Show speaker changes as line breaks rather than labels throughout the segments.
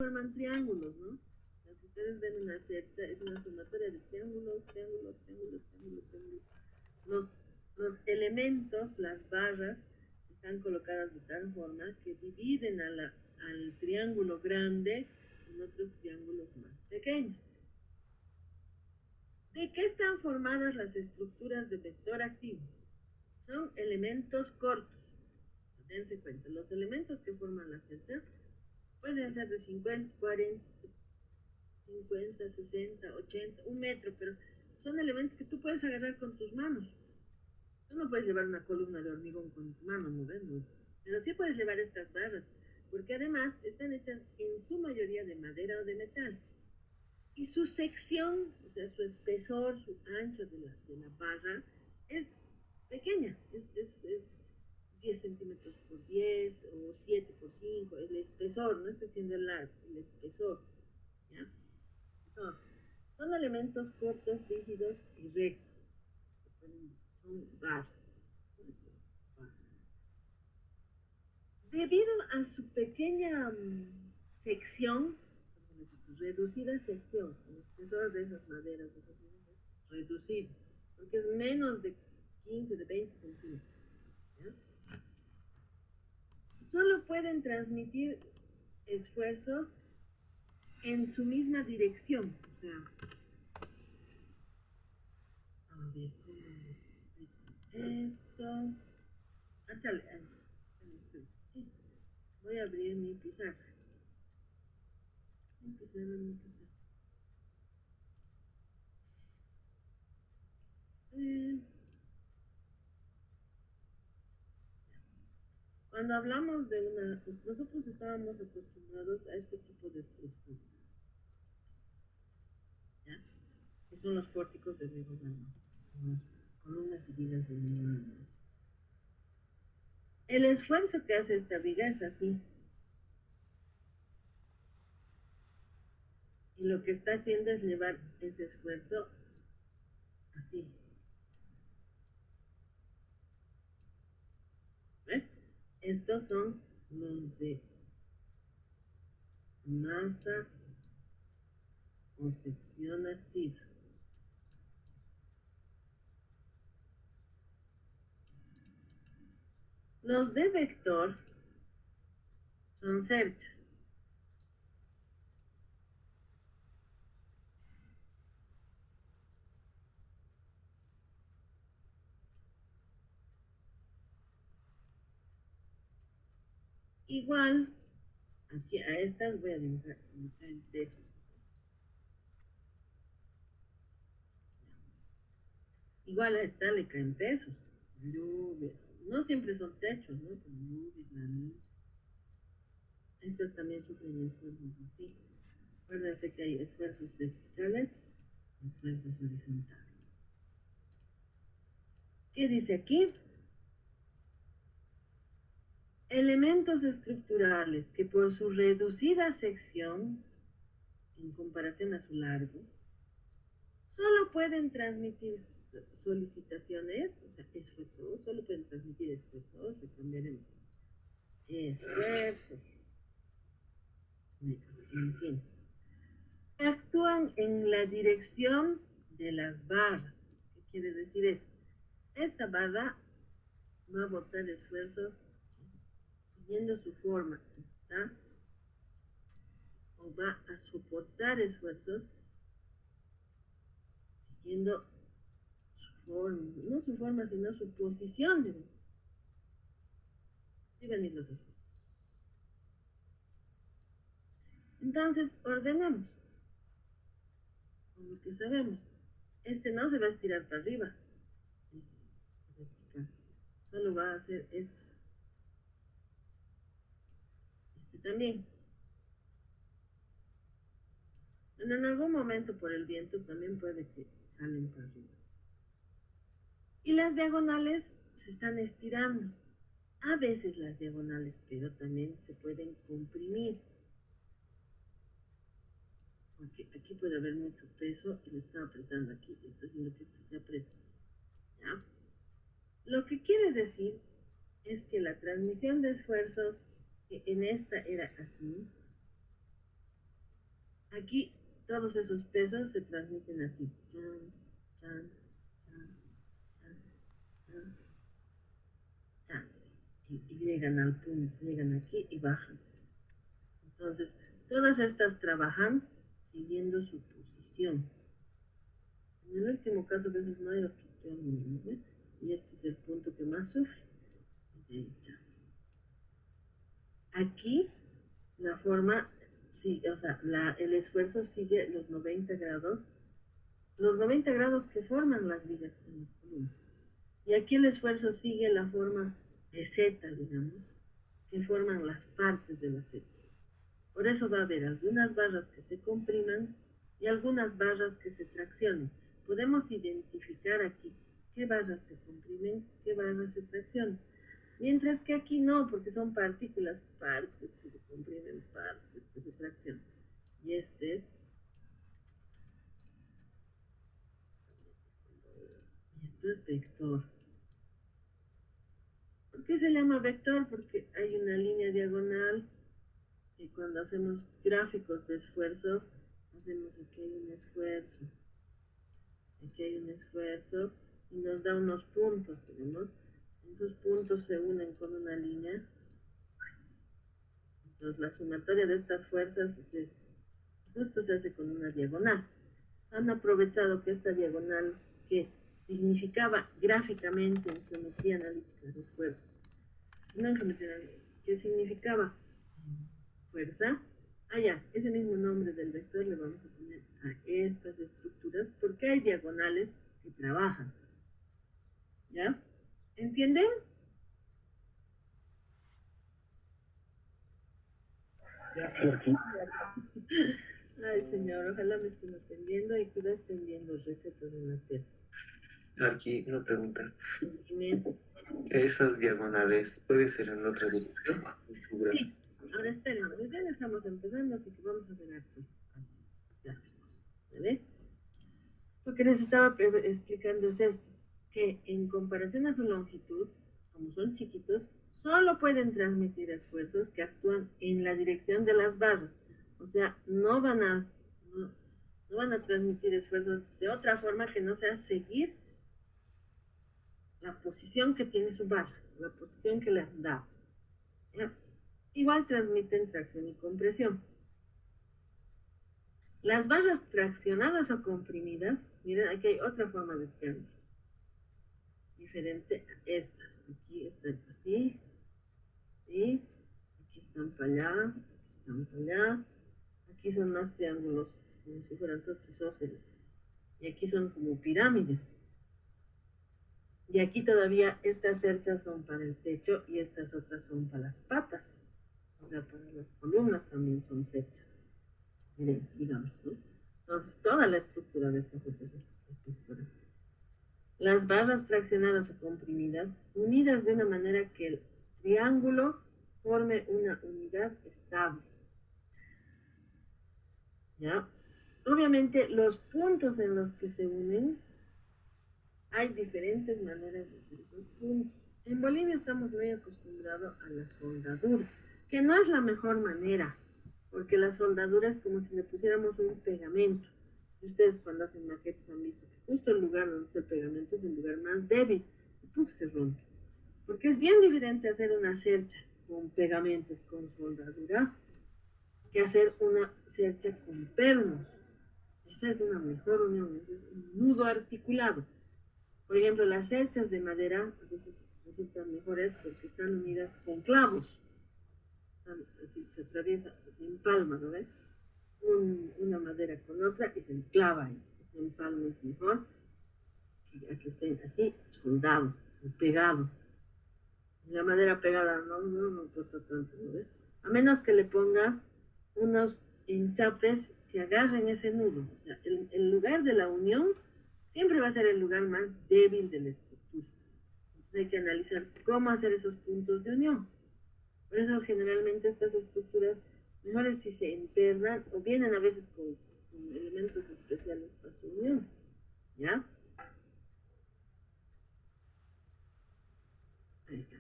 forman triángulos, ¿no? Si ustedes ven una cercha, es una sumatoria de triángulos, triángulos, triángulos, triángulos, triángulos. Los elementos, las barras, están colocadas de tal forma que dividen al triángulo grande en otros triángulos más pequeños. ¿De qué están formadas las estructuras de vector activo? Son elementos cortos. Dense cuenta, los elementos que forman la cercha pueden ser de 50, 40, 50, 60, 80, un metro, pero son elementos que tú puedes agarrar con tus manos. Tú no puedes llevar una columna de hormigón con tu mano, ¿no ves? Pero sí puedes llevar estas barras, porque además están hechas en su mayoría de madera o de metal. Y su sección, o sea, su espesor, su ancho de la barra, es pequeña, es 10 centímetros por 10 o 7 por 5, el espesor, no estoy diciendo el largo, el espesor, ¿ya? Entonces, son elementos cortos, rígidos y rectos, son barras. Debido a su pequeña sección, reducida sección, el espesor de esas maderas, de esos elementos, reducido, porque es menos de 15, de 20 centímetros. ¿Ya? Solo pueden transmitir esfuerzos en su misma dirección. O sea, a ver, ¿cómo es esto? Ándale, voy a abrir mi pizarra. Mi pizarra. Cuando hablamos de una, nosotros estábamos acostumbrados a este tipo de estructura, ¿ya? Que son los pórticos de Riego Blanco, columnas seguidas de Riego. El esfuerzo que hace esta viga es así. Y lo que está haciendo es llevar ese esfuerzo así. ¿Ven? Estos son los de masa o sección activa. Los de vector son cerchas. Igual, aquí a estas voy a dibujar en pesos. Igual a esta le caen pesos. Lluvia. No siempre son techos, ¿no? Como lluvia, granizo. Estas también sufren esfuerzos así. Acuérdense que hay esfuerzos verticales y esfuerzos horizontales. ¿Qué dice aquí? Elementos estructurales que por su reducida sección, en comparación a su largo, solo pueden transmitir solicitaciones, o sea, esfuerzos, solo pueden transmitir esfuerzos, le cambiaremos. Esfuerzos. Actúan en la dirección de las barras. ¿Qué quiere decir eso? Esta barra va a botar esfuerzos siguiendo su forma, ¿está? O va a soportar esfuerzos siguiendo su forma, no su forma, sino su posición. Sí venir los esfuerzos. Entonces, ordenamos. Con lo que sabemos. Este no se va a estirar para arriba. Solo va a hacer esto. Este también. Bueno, en algún momento por el viento también puede que jalen para arriba. Y las diagonales se están estirando. A veces las diagonales, pero también se pueden comprimir. Porque aquí puede haber mucho peso y le está apretando aquí, está haciendo que esto se apriete. ¿Ya? Lo que quiere decir es que la transmisión de esfuerzos, que en esta era así, Aquí todos esos pesos se transmiten así. Chan, chan, chan, chan, chan, chan. Y llegan al punto, llegan aquí y bajan. Entonces, todas estas trabajan siguiendo su posición. En el último caso, a veces no hay otro triángulo, ¿no? Y este es el punto que más sufre. Aquí la forma, sí, o sea, el esfuerzo sigue los 90 grados que forman las vigas en los columnas. Y aquí el esfuerzo sigue la forma de Z, digamos, que forman las partes de la Z. Por eso va a haber algunas barras que se compriman y algunas barras que se traccionen. Podemos identificar aquí qué barras se comprimen, qué barras se traccionan. Mientras que aquí no, porque son partículas, partes que se comprimen, partes que se traccionan. Y esto es vector. ¿Por qué se llama vector? Porque hay una línea diagonal y cuando hacemos gráficos de esfuerzos, hacemos aquí hay un esfuerzo y nos da unos puntos, tenemos. Esos puntos se unen con una línea. Entonces la sumatoria de estas fuerzas es esta. Justo se hace con una diagonal. Han aprovechado que esta diagonal que significaba gráficamente en geometría analítica de esfuerzos, no en geometría analítica, que significaba fuerza, ese mismo nombre del vector le vamos a poner a estas estructuras porque hay diagonales que trabajan. ¿Ya? ¿Entienden? Ay, señor, ojalá me estén atendiendo y que no estén viendo recetas en la tele.
Aquí una pregunta.
Dime.
¿Esas diagonales puede ser en otra dirección?
Sí, ahora esperen, recién estamos empezando, así que vamos a ver hartos gráficos. ¿Vale? Lo que les estaba explicando es esto, que en comparación a su longitud, como son chiquitos, solo pueden transmitir esfuerzos que actúan en la dirección de las barras. O sea, no van a transmitir esfuerzos de otra forma que no sea seguir la posición que tiene su barra, la posición que le han dado. ¿Ya? Igual transmiten tracción y compresión. Las barras traccionadas o comprimidas, miren, aquí hay otra forma de triángulo, diferente a estas. Aquí están así, ¿sí? Aquí están para allá, aquí están para allá. Aquí son más triángulos, como si fueran todos isósceles. Y aquí son como pirámides. Y aquí todavía estas cerchas son para el techo y estas otras son para las patas. O sea, para las columnas también son cerchas. Miren, digamos, ¿no? Entonces, toda la estructura de esta foto es estructura. Las barras traccionadas o comprimidas, unidas de una manera que el triángulo forme una unidad estable. ¿Ya? Obviamente, los puntos en los que se unen, hay diferentes maneras de hacer esos puntos. En Bolivia estamos muy acostumbrados a la soldadura, que no es la mejor manera, porque la soldadura es como si le pusiéramos un pegamento. Ustedes cuando hacen maquetas han visto que justo el lugar donde está el pegamento es el lugar más débil y ¡puf! Se rompe. Porque es bien diferente hacer una cercha con pegamentos, con soldadura, que hacer una cercha con pernos. Esa es una mejor unión, ese es un nudo articulado. Por ejemplo, las cerchas de madera a veces resultan mejores porque están unidas con clavos. Así se atraviesa, se empalma, ¿no ves? Una madera con otra y se enclava ahí. Se empalma es mejor que aquí estén así, soldado, pegado. La madera pegada no importa tanto, ¿no ves? A menos que le pongas unos enchapes que agarren ese nudo. O sea, el lugar de la unión siempre va a ser el lugar más débil de la estructura. Entonces hay que analizar cómo hacer esos puntos de unión. Por eso generalmente estas estructuras mejores si se empernan o vienen a veces con elementos especiales para su unión. ¿Ya? Ahí está.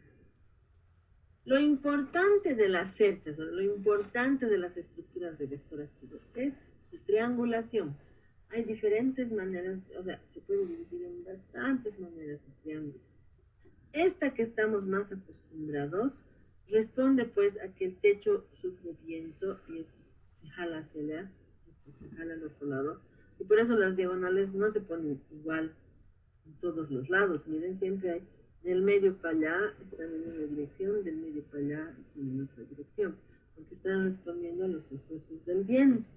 Lo importante de las cerchas, o lo importante de las estructuras de vector activo es Triangulación. Hay diferentes maneras, o sea, se puede dividir en bastantes maneras el triángulo. Esta que estamos más acostumbrados responde pues a que el techo sufre viento y esto se jala hacia allá, esto se jala al otro lado, y por eso las diagonales no se ponen igual en todos los lados. Miren, siempre hay del medio para allá están en una dirección, del medio para allá están en otra dirección, porque están respondiendo a los esfuerzos del viento.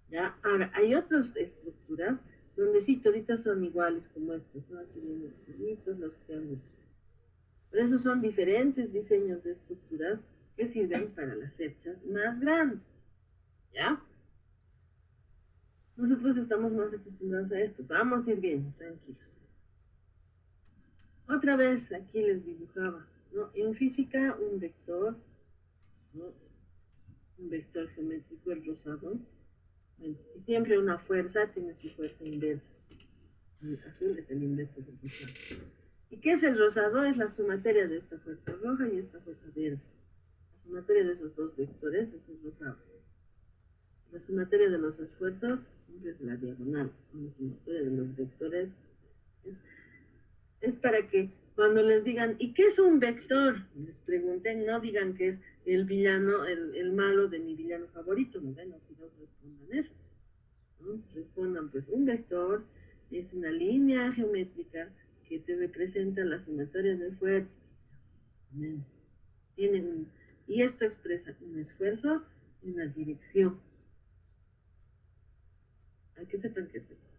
¿Ya? Ahora, hay otras estructuras donde sí toditas son iguales como estas, ¿no? Aquí vienen los cubitos, los triángulos. Pero esos son diferentes diseños de estructuras que sirven para las cerchas más grandes, ¿ya? Nosotros estamos más acostumbrados a esto. Vamos a ir viendo, tranquilos. Otra vez aquí les dibujaba, ¿no? En física un vector, ¿no? Un vector geométrico, el rosado. Bueno, y siempre una fuerza tiene su fuerza inversa. El azul es el inverso del rosado. ¿Y qué es el rosado? Es la sumatoria de esta fuerza roja y esta fuerza verde. La sumatoria de esos dos vectores es el rosado. La sumatoria de los esfuerzos siempre es la diagonal. La sumatoria de los vectores es para que cuando les digan, ¿y qué es un vector? Les pregunten, no digan que es el villano, el malo de mi villano favorito. No respondan eso. ¿No? Respondan, pues un vector es una línea geométrica que te representa la sumatoria de fuerzas. Y esto expresa un esfuerzo y una dirección. Hay que sepan qué es vector.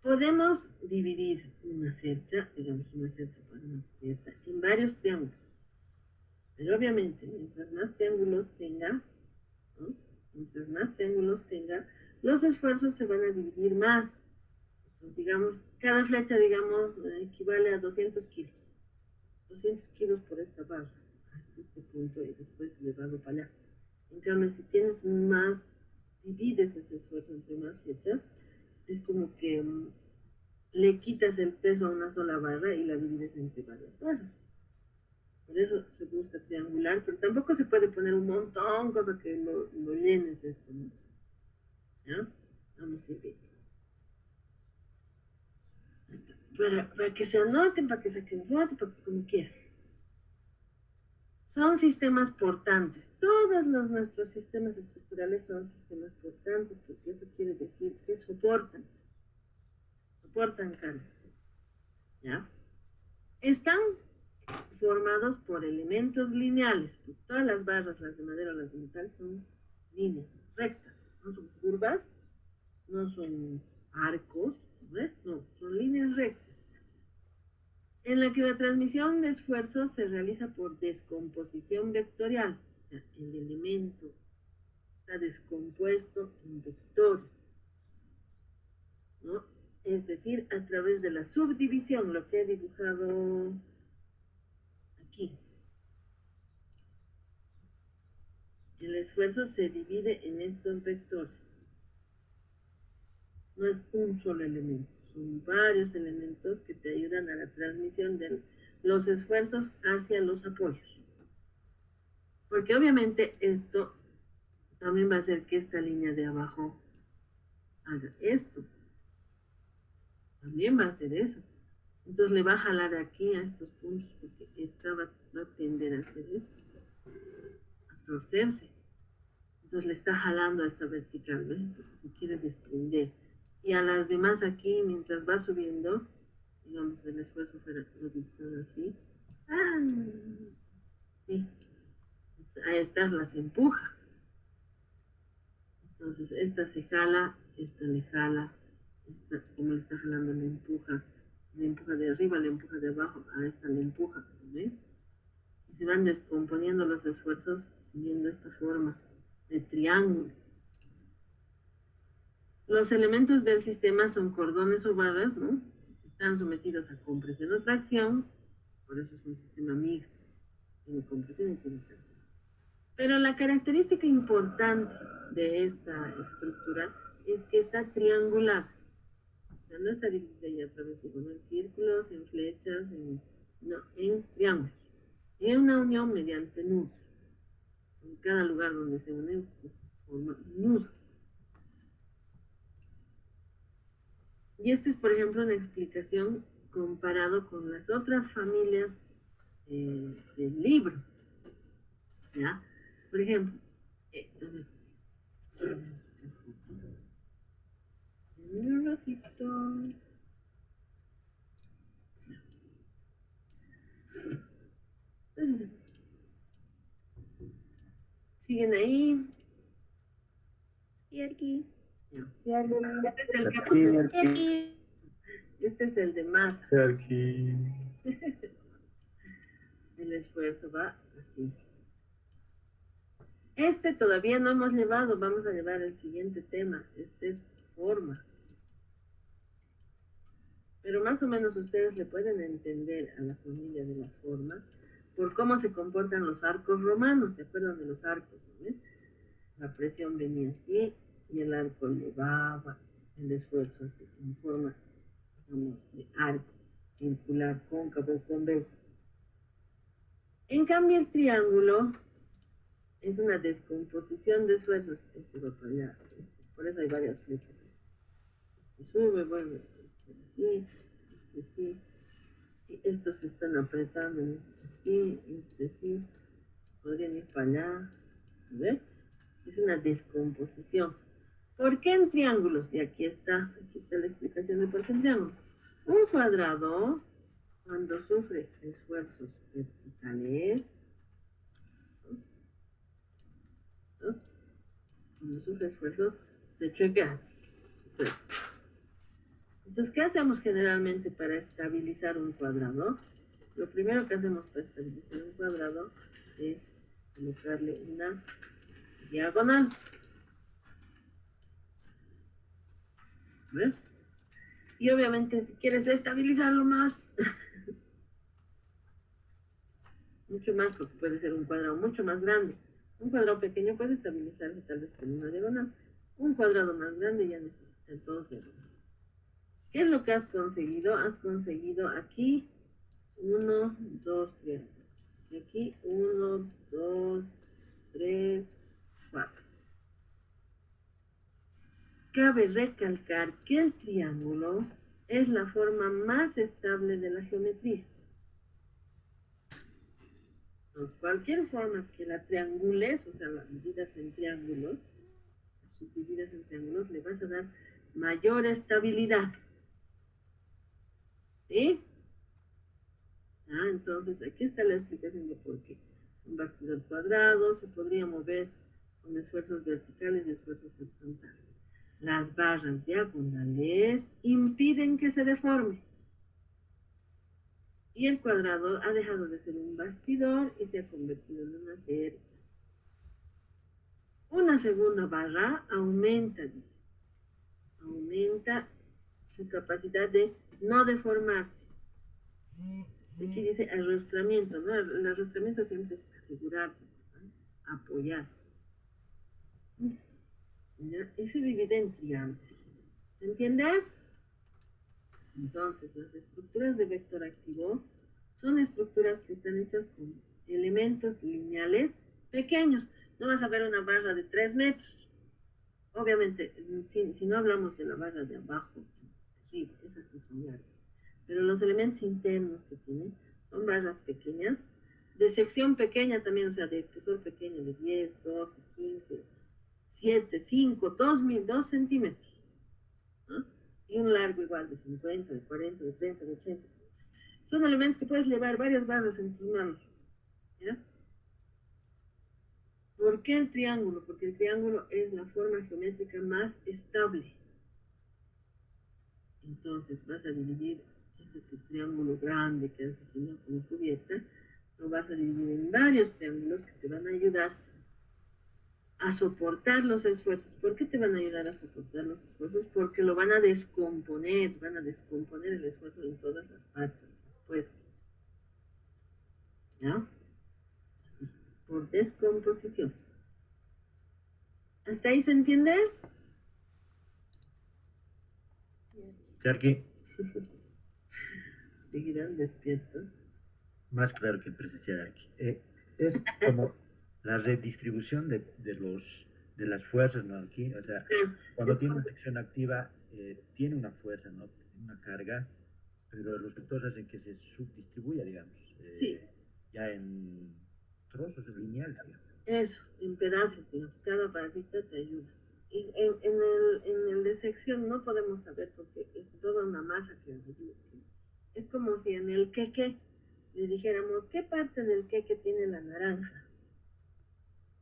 Podemos dividir una cercha, digamos una cercha para una cubierta, en varios triángulos. Pero obviamente, mientras más triángulos tenga, ¿no? Mientras más triángulos tenga, los esfuerzos se van a dividir más. Entonces, digamos, cada flecha, digamos, equivale a 200 kilos. 200 kilos por esta barra, hasta este punto y después elevado para allá. En cambio, si tienes más, divides ese esfuerzo entre más flechas, es como que le quitas el peso a una sola barra y la divides entre varias barras. Por eso se busca triangular, pero tampoco se puede poner un montón, cosa que lo llenes esto, ¿no? ¿Ya? Vamos a ir bien. Para que se anoten, para que saquen foto, para que como quieran. Son sistemas portantes. Todos nuestros sistemas estructurales son sistemas portantes, porque eso quiere decir que soportan carga. ¿Ya? Están formados por elementos lineales. Todas las barras, las de madera o las de metal, son líneas rectas. No son curvas, no son arcos, no, son líneas rectas. En la que la transmisión de esfuerzos se realiza por descomposición vectorial. O sea, el elemento está descompuesto en vectores, ¿no? Es decir, a través de la subdivisión, lo que he dibujado aquí. El esfuerzo se divide en estos vectores. No es un solo elemento, son varios elementos que te ayudan a la transmisión de los esfuerzos hacia los apoyos. Porque obviamente esto también va a hacer que esta línea de abajo haga esto. También va a hacer eso. Entonces le va a jalar aquí a estos puntos porque esta va a tender a hacer esto, a torcerse. Entonces le está jalando a esta vertical, ¿ves? Porque se quiere desprender. Y a las demás aquí, mientras va subiendo, digamos, el esfuerzo fuera lo así. ¡Ah! Sí. A estas las empuja. Entonces esta se jala, esta le jala, esta, como le está jalando, le empuja de arriba, le empuja de abajo, a esta le empuja, ¿sí? Y se van descomponiendo los esfuerzos siguiendo esta forma de triángulo. Los elementos del sistema son cordones o barras, ¿no? Están sometidos a compresión o tracción, por eso es un sistema mixto, tiene compresión y tiene tracción. Pero la característica importante de esta estructura es que está triangulada. O sea, no está dividida ya a través de en círculos, en flechas, en triángulos. Y es una unión mediante nudos. en cada lugar donde se unen forma un nudo. Y esta es, por ejemplo, una explicación comparado con las otras familias del libro, ¿ya? Por ejemplo, a ver, un ratito. ¿Siguen ahí?
Sí, aquí.
Ya.
Sí, aquí.
Este es el que
Sí, aquí.
Este es el de masa.
Sí, aquí.
El esfuerzo va así. Este todavía no hemos llevado, vamos a llevar el siguiente tema. Este es forma. Pero más o menos ustedes le pueden entender a la familia de la forma por cómo se comportan los arcos romanos. ¿Se acuerdan de los arcos? ¿No? La presión venía así y el arco llevaba el esfuerzo así, en forma, digamos, de arco, circular, cóncavo, convexo. En cambio, el triángulo es una descomposición de esfuerzos. Este va para allá. Por eso hay varias flechas. Este sube, vuelve. Aquí, sí. Y estos se están apretando. Aquí, sí. Podrían ir para allá. ¿Ves? Es una descomposición. ¿Por qué en triángulos? Y aquí está la explicación de por qué en triángulos. Un cuadrado, cuando sufre esfuerzos verticales, cuando sufre esfuerzos, se chequea. Entonces, ¿qué hacemos generalmente para estabilizar un cuadrado? Lo primero que hacemos para estabilizar un cuadrado es colocarle una diagonal. ¿Ves? Y obviamente si quieres estabilizarlo más, mucho más, porque puede ser un cuadrado mucho más grande. Un cuadrado pequeño puede estabilizarse tal vez con una diagonal. Un cuadrado más grande ya necesita dos diagonales. ¿Qué es lo que has conseguido? Has conseguido aquí 1, 2, 3. Y aquí 1, 2, 3, 4. Cabe recalcar que el triángulo es la forma más estable de la geometría. Entonces, cualquier forma que la triangules, o sea, las medidas en triángulos, las subdividas en triángulos, le vas a dar mayor estabilidad. ¿Sí? Entonces, aquí está la explicación de por qué. Un bastidor cuadrado se podría mover con esfuerzos verticales y esfuerzos horizontales. Las barras diagonales impiden que se deforme. Y el cuadrado ha dejado de ser un bastidor y se ha convertido en una cercha. Una segunda barra aumenta, dice. Aumenta su capacidad de no deformarse. Aquí dice arrostramiento, ¿no? El arrostramiento siempre es asegurarse, ¿no? Apoyar. ¿Ya? Y se divide en triángulos. ¿Se entiende? Entonces, las estructuras de vector activo son estructuras que están hechas con elementos lineales pequeños. No vas a ver una barra de 3 metros. Obviamente, si no hablamos de la barra de abajo, arriba, esas sí son largas. Pero los elementos internos que tiene son barras pequeñas, de sección pequeña también, o sea, de espesor pequeño, de 10, 12, 15, 7, 5, 2 centímetros. ¿No? Y un largo igual de 50, de 40, de 30, de 80. Son elementos que puedes llevar varias barras en tus manos. ¿Ya? ¿Por qué el triángulo? Porque el triángulo es la forma geométrica más estable. Entonces vas a dividir ese triángulo grande que has diseñado como cubierta, lo vas a dividir en varios triángulos que te van a ayudar a soportar los esfuerzos. ¿Por qué te van a ayudar a soportar los esfuerzos? Porque lo van a descomponer el esfuerzo en todas las partes después. ¿Ya? Así, por descomposición. ¿Hasta ahí se entiende?
Sí, aquí.
Seguirán despiertos.
Más claro que presencial aquí. Es como la redistribución de las fuerzas, ¿no? Aquí, o sea, cuando
es
tiene una
como-
sección activa, tiene una fuerza, ¿no? Una carga, pero los vectores hacen que se subdistribuya, digamos,
sí,
ya en trozos lineales, digamos.
eso, en pedazos, digamos, cada barrita te ayuda. Y en el de sección no podemos saber porque es toda una masa que ayuda. Es como si en el queque le dijéramos, ¿qué parte del queque tiene la naranja?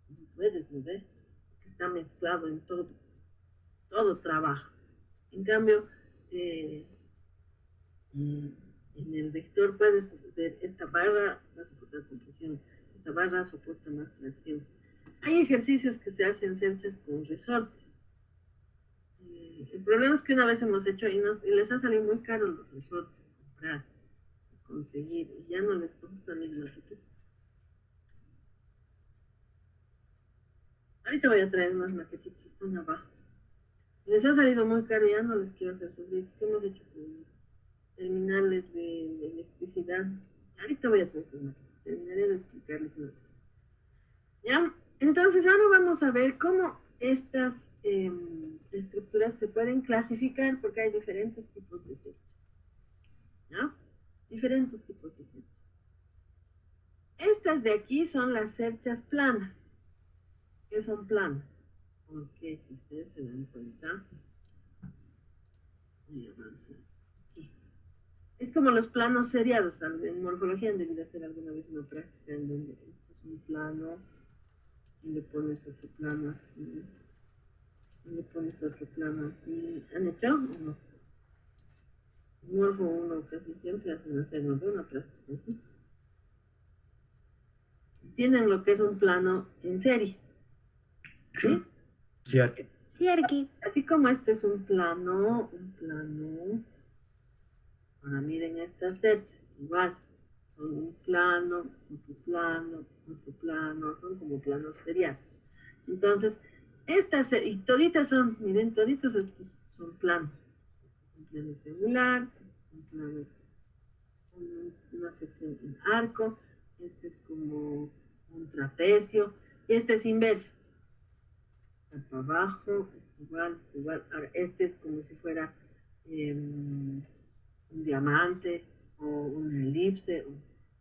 No puedes, ¿no ves? Que está mezclado en todo, todo trabaja. En cambio, eh, en el vector puedes ver esta barra va a soportar compresión, esta barra soporta más tracción. Hay ejercicios que se hacen cerchas con resortes. El problema es que una vez hemos hecho y les ha salido muy caro los resortes, comprar, conseguir, y ya no les gustan ni los resortes. Ahorita voy a traer unas maquetitas, están abajo. Les ha salido muy caro, ya no les quiero hacer sufrir. ¿Qué hemos hecho con terminales de electricidad? Ahorita voy a traer esas maquetitas. Terminaré de explicarles una cosa. ¿Ya? Entonces ahora vamos a ver cómo estas estructuras se pueden clasificar porque hay diferentes tipos de cerchas. ¿Ya? Diferentes tipos de cerchas. Estas de aquí son las cerchas planas. ¿Qué son planas? Porque si ustedes se dan cuenta, voy a avanzar aquí. Es como los planos seriados. En morfología han debido hacer alguna vez una práctica en donde esto es un plano y le pones otro plano así. Y le pones otro plano así. ¿Han hecho o no? Morfo uno casi siempre hacen hacernos una práctica así. Tienen lo que es un plano en serie. ¿Sí?
Sí, aquí.
Sí, aquí.
Así como este es un plano. Ahora miren estas cerchas, igual. Son un plano, otro plano, otro plano, son como planos seriados. Entonces, estas, y toditas son, miren, toditos estos son planos. Este es un plano triangular, este es un plano, una sección en arco, este es como un trapecio, y este es inverso. Para abajo, igual. Ahora, este es como si fuera un diamante o una elipse.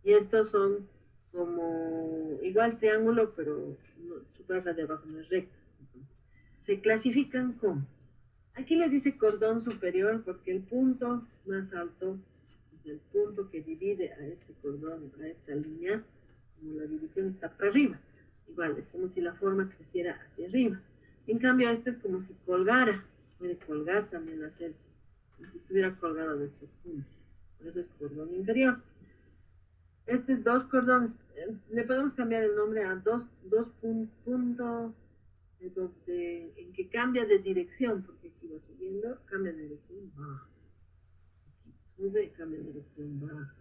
Y estos son como igual triángulo, pero no, su barra de abajo no es recta. Entonces, se clasifican como. Aquí le dice cordón superior porque el punto más alto es el punto que divide a este cordón, a esta línea, como la división está para arriba. Igual, es como si la forma creciera hacia arriba. En cambio, este es como si colgara. Puede colgar también la cercha, como si estuviera colgado de estos puntos. Por eso es cordón inferior. Este es dos cordones. Le podemos cambiar el nombre a dos puntos en que cambia de dirección, porque aquí va subiendo, cambia de dirección, baja. Aquí sube, cambia de dirección, baja.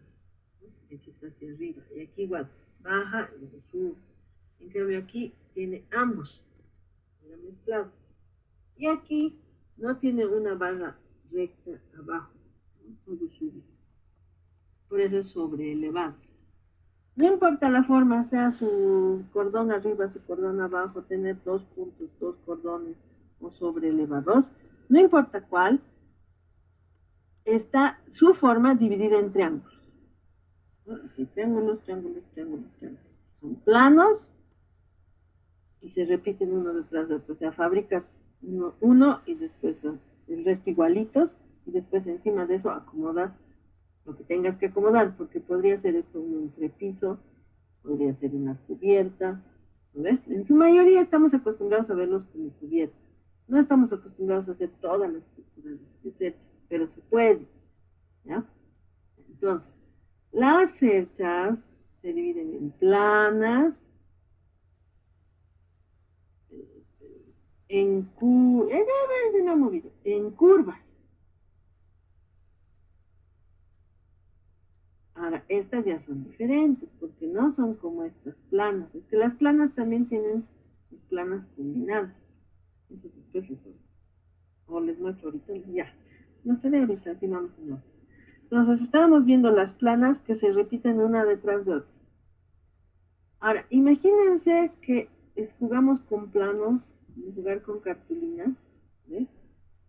¿No? Aquí está hacia arriba. Y aquí igual, baja y luego sube. En cambio aquí tiene ambos, mezclados. Y aquí no tiene una barra recta abajo, ¿no? Todo sube. Por eso es sobre elevado. No importa la forma, sea su cordón arriba, su cordón abajo, tener dos puntos, dos cordones o sobre elevados, no importa cuál, está su forma dividida en triángulos. Así, triángulos. Son planos y se repiten uno detrás de otro. O sea, fabricas uno y después el resto igualitos y después encima de eso acomodas lo que tengas que acomodar, porque podría ser esto un entrepiso, podría ser una cubierta, ¿no? En su mayoría estamos acostumbrados a verlos como cubierta, no estamos acostumbrados a hacer todas las estructuras de cerchas, pero se puede, ¿ya? Entonces, las cerchas se dividen en planas, en curvas. Ahora, estas ya son diferentes, porque no son como estas planas. Es que las planas también tienen sus planas combinadas. Eso después les muestro. O les muestro ahorita, ya. Mostraré ahorita, así vamos a ver. Entonces, estábamos viendo las planas que se repiten una detrás de otra. Ahora, imagínense que jugamos con planos, jugar con cartulina, ¿ves?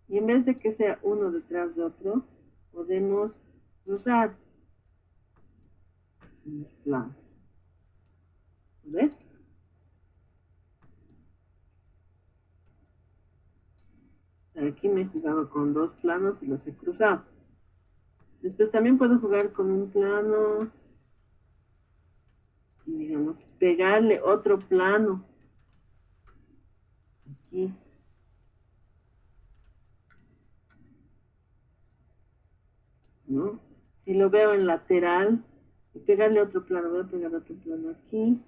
Y en vez de que sea uno detrás de otro, podemos cruzar los planos, ¿ves? Aquí me he jugado con 2 planos y los he cruzado. Después también puedo jugar con un plano y, digamos, pegarle otro plano aquí. ¿No? Si lo veo en lateral, y pegarle otro plano, voy a pegar otro plano aquí.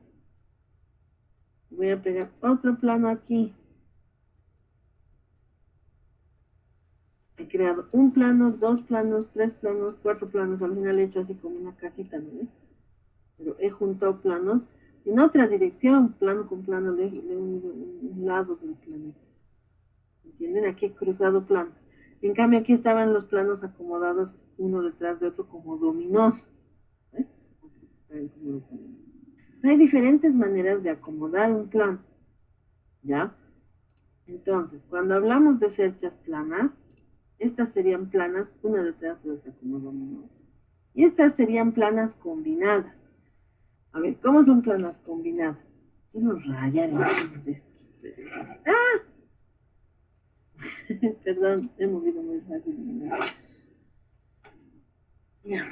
Voy a pegar otro plano aquí. He creado un plano, 2 planos, 3 planos, 4 planos. Al final he hecho así como una casita, ¿no? Pero he juntado planos en otra dirección, plano con plano, le he unido un lado del planeta. ¿Entienden? Aquí he cruzado planos. En cambio, aquí estaban los planos acomodados uno detrás de otro como dominós. ¿Eh? Hay diferentes maneras de acomodar un plano. ¿Ya? Entonces, cuando hablamos de cerchas planas, estas serían planas una detrás de otra como dominós. Y estas serían planas combinadas. A ver, ¿cómo son planas combinadas? Quiero rayar de esto. ¡Ah! Perdón, he movido muy fácil. Ya.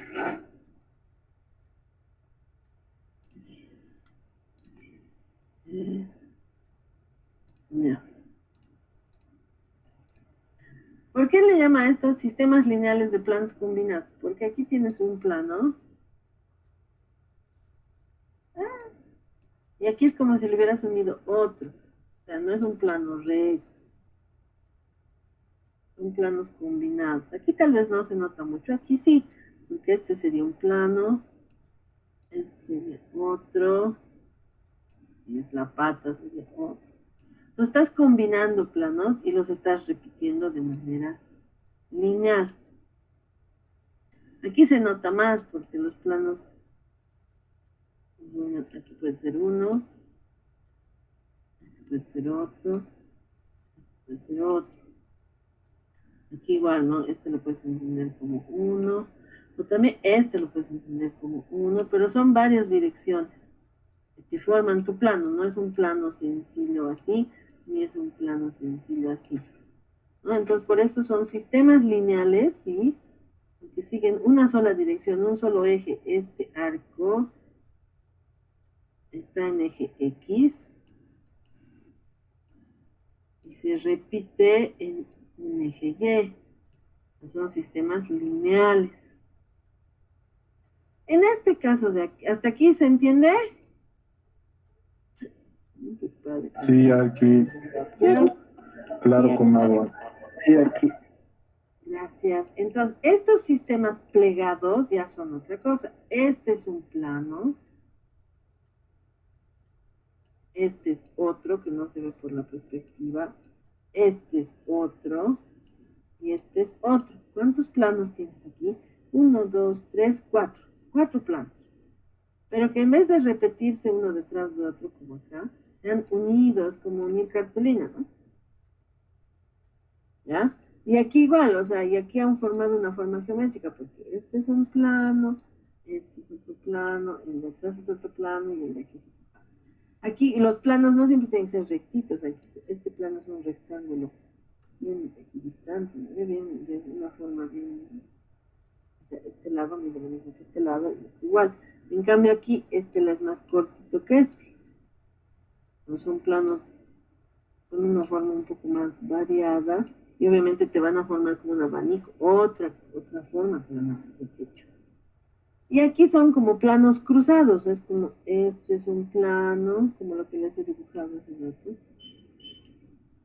Ya. ¿Por qué le llama a estos sistemas lineales de planos combinados? Porque aquí tienes un plano. Y aquí es como si le hubieras unido otro. O sea, no es un plano recto. Son planos combinados. Aquí tal vez no se nota mucho. Aquí sí. Porque este sería un plano. Este sería otro. Y es la pata, sería otro. Entonces estás combinando planos y los estás repitiendo de manera lineal. Aquí se nota más porque los planos, bueno, aquí puede ser uno, aquí puede ser otro, puede ser otro. Aquí igual, ¿no? Este lo puedes entender como uno, o también este lo puedes entender como uno, pero son varias direcciones que forman tu plano. No es un plano sencillo así, ni es un plano sencillo así, ¿no? Entonces, por eso son sistemas lineales, ¿sí? Que siguen una sola dirección, un solo eje. Este arco está en eje X y se repite en un eje Y. Son sistemas lineales. En este caso de aquí, ¿hasta aquí se entiende?
Sí, aquí,
¿Sí?
claro, con agua. Sí, aquí.
Gracias. Entonces, estos sistemas plegados ya son otra cosa. Este es un plano. Este es otro que no se ve por la perspectiva. Este es otro. Y este es otro. ¿Cuántos planos tienes aquí? 1, 2, 3, 4. 4 planos. Pero que en vez de repetirse uno detrás de otro como acá, sean unidos como unir cartulina, ¿no? ¿Ya? Y aquí igual, o sea, y aquí han formado una forma geométrica, porque este es un plano, este es otro plano, el de atrás es otro plano y el de aquí es otro plano. Aquí los planos no siempre tienen que ser rectitos, aquí, este plano es un rectángulo bien equidistante, ¿no? Bien, de una forma bien, o sea, este lado mide lo mismo que este lado y este igual. En cambio aquí, este es más cortito que este. No son planos con una forma un poco más variada y obviamente te van a formar como un abanico, otra forma te van a hacer techo. Y aquí son como planos cruzados, es como este es un plano, como lo que les he dibujado hace rato,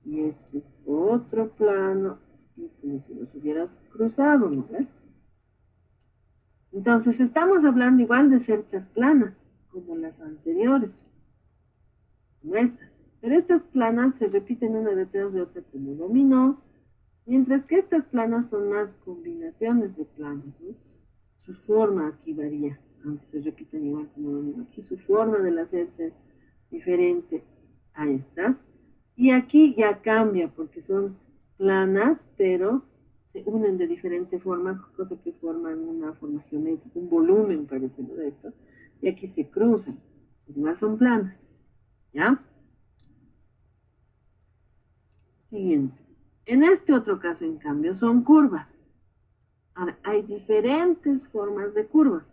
y este es otro plano, y es como si los hubieras cruzado, ¿no? Entonces estamos hablando igual de cerchas planas, como las anteriores, como estas. Pero estas planas se repiten una detrás de otra como dominó, mientras que estas planas son más combinaciones de planos, ¿no? Su forma aquí varía. aunque se repiten igual como lo mismo. Aquí su forma de la cercha es diferente a estas. Y aquí ya cambia porque son planas, pero se unen de diferente forma, cosa que forman una forma geométrica, un volumen parecido de esto. Y aquí se cruzan. Igual son planas. ¿Ya? Siguiente. En este otro caso, en cambio, son curvas. Ahora, hay diferentes formas de curvas.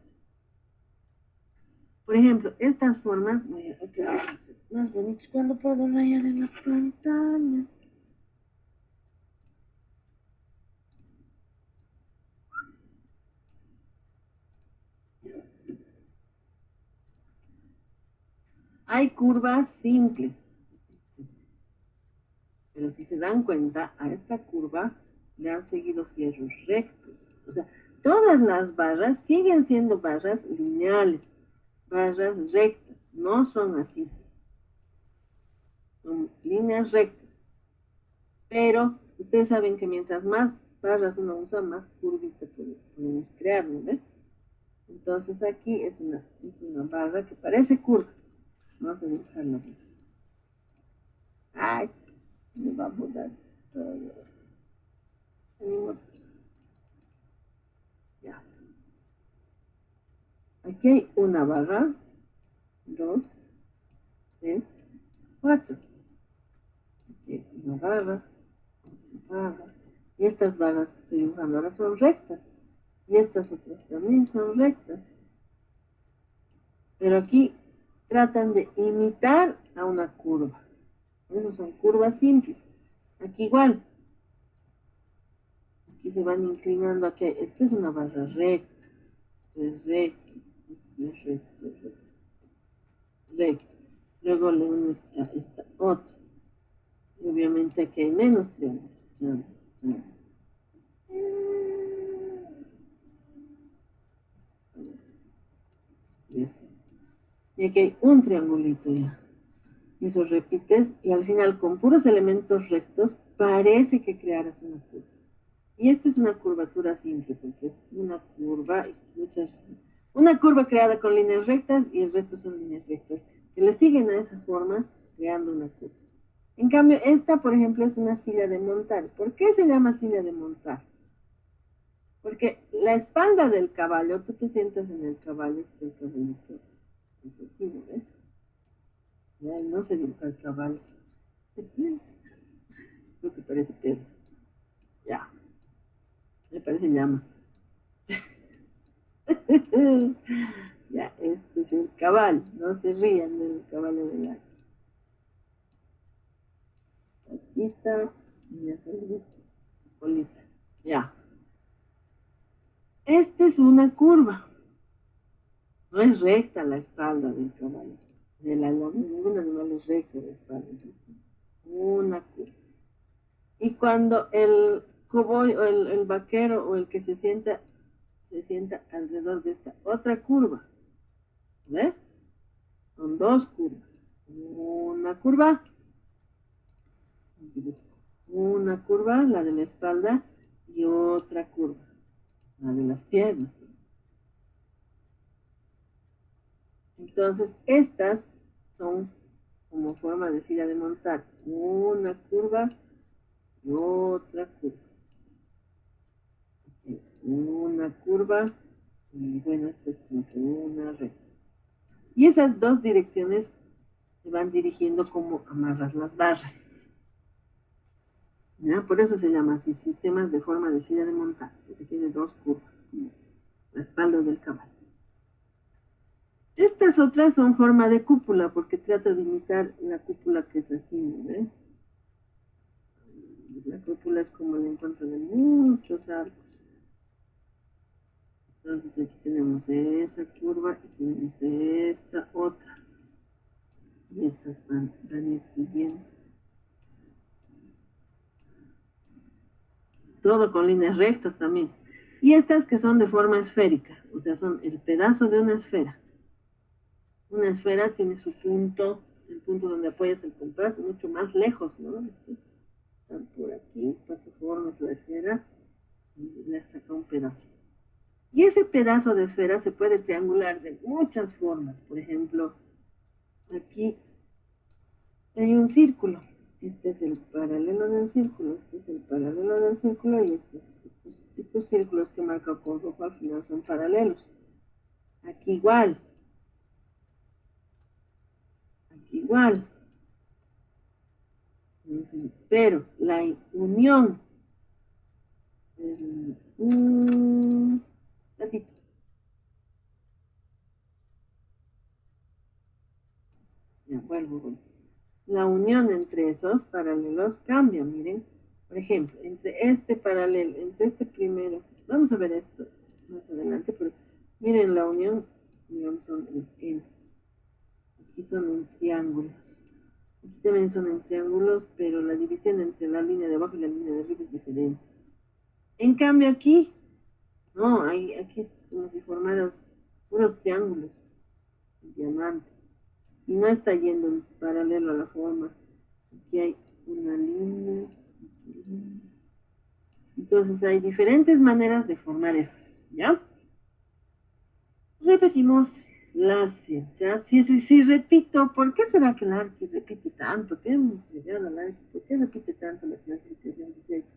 Por ejemplo, estas formas, voy a otra vez hacer más bonitos. ¿Cuándo puedo rayar en la pantalla? Hay curvas simples, pero si se dan cuenta, a esta curva le han seguido fierros rectos. O sea, todas las barras siguen siendo barras lineales, barras rectas, no son así. Son líneas rectas. Pero ustedes saben que mientras más barras uno usa, más curvita podemos crear, ¿no ves? Entonces aquí es una barra que parece curva. Vamos a dibujarlo aquí. Ay, me va a mudar todo. Ya. Aquí hay una barra, 2, 3, 4. Aquí hay una barra, otra barra. Y estas barras que estoy dibujando ahora son rectas. Y estas otras también son rectas. Pero aquí tratan de imitar a una curva. Por eso son curvas simples. Aquí igual. Aquí se van inclinando. Aquí, esta es una barra recta. Es recto. Es recto. Es recto. Recto. Luego le unes a esta otra. Y obviamente aquí hay menos triángulos. Y aquí hay un triangulito ya. Y eso repites y al final con puros elementos rectos parece que crearas una curva. Y esta es una curvatura simple porque es una curva, una curva creada con líneas rectas y el resto son líneas rectas que le siguen a esa forma creando una curva. En cambio, esta, por ejemplo, es una silla de montar. ¿Por qué se llama silla de montar? Porque la espalda del caballo, tú te sientas en el caballo, este es el caballito, es así, ¿no ves? Ya no se dibujar caballos. Lo que parece perro. Ya. Me parece llama. Ya, este es el caballo. No se rían del caballo de la patita. Y ya salió colita. Ya. Esta es una curva. No es recta la espalda del caballo. Ningún animal es recto de espalda. Una curva. Y cuando el cowboy o el vaquero o el que se sienta alrededor de esta otra curva, ¿ves? Son dos curvas. Una curva, la de la espalda, y otra curva, la de las piernas. Entonces, estas son como forma de silla de montar. Una curva y otra curva. Una curva y bueno, esta es como que una recta. Y esas dos direcciones se van dirigiendo como amarras las barras. ¿Ya? Por eso se llama así, sistemas de forma de silla de montar, porque tiene dos curvas, como la espalda del caballo. Estas otras son forma de cúpula, porque trata de imitar la cúpula que es así, ¿no? La cúpula es como el encuentro de muchos arcos. Entonces aquí tenemos esa curva y tenemos esta otra. Y estas van a ir siguiendo. Todo con líneas rectas también. Y estas que son de forma esférica, o sea, son el pedazo de una esfera. Una esfera tiene su punto, el punto donde apoyas el compás, mucho más lejos, ¿no? Están por aquí, para que formes la esfera y le saca un pedazo. Y ese pedazo de esfera se puede triangular de muchas formas. Por ejemplo, aquí hay un círculo. Este es el paralelo del círculo, este es el paralelo del círculo y estos círculos que marca con rojo al final son paralelos. Aquí igual. Aquí igual. Pero la unión ya vuelvo. La unión entre esos paralelos cambia, miren. Por ejemplo, entre este paralelo, entre este primero, vamos a ver esto más adelante, pero miren la unión, digamos, aquí son en triángulos. Aquí también son en triángulos, pero la división entre la línea de abajo y la línea de arriba es diferente. En cambio aquí, no, aquí es como si formaras puros triángulos, diamantes. Y no está yendo en paralelo a la forma. Aquí hay una línea. Entonces hay diferentes maneras de formar estas, ¿ya? Repetimos la cercha. Si repito, ¿por qué será que el Arqui repite tanto? ¿Qué ¿Por qué repite tanto la clasificación de cercha?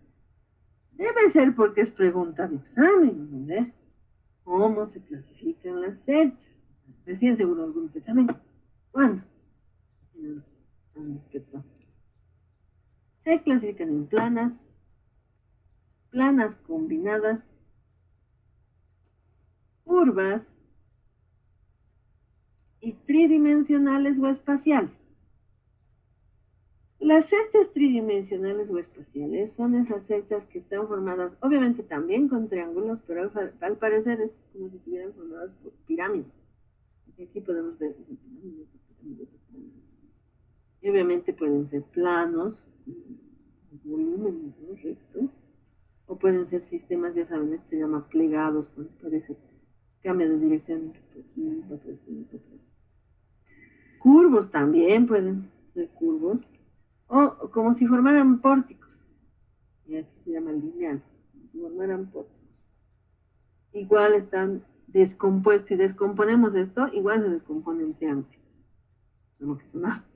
Debe ser porque es pregunta de examen, ¿no? ¿Cómo se clasifican las cerchas? Recién seguro algunos exámenes. ¿Cuándo? Se clasifican en planas, planas combinadas, curvas y tridimensionales o espaciales. Las cerchas tridimensionales o espaciales son esas cerchas que están formadas, obviamente también con triángulos, pero al parecer es como si estuvieran formadas por pirámides. Aquí podemos ver y obviamente pueden ser planos, volúmenes, ¿no? Rectos, o pueden ser sistemas, ya saben, esto se llama plegados, cuando parece cambia de dirección. Curvos también pueden ser curvos, o como si formaran pórticos, y aquí se llama lineal, como si formaran pórticos. Igual están descompuestos, si descomponemos esto, igual se descompone en triángulo, solo que son altos.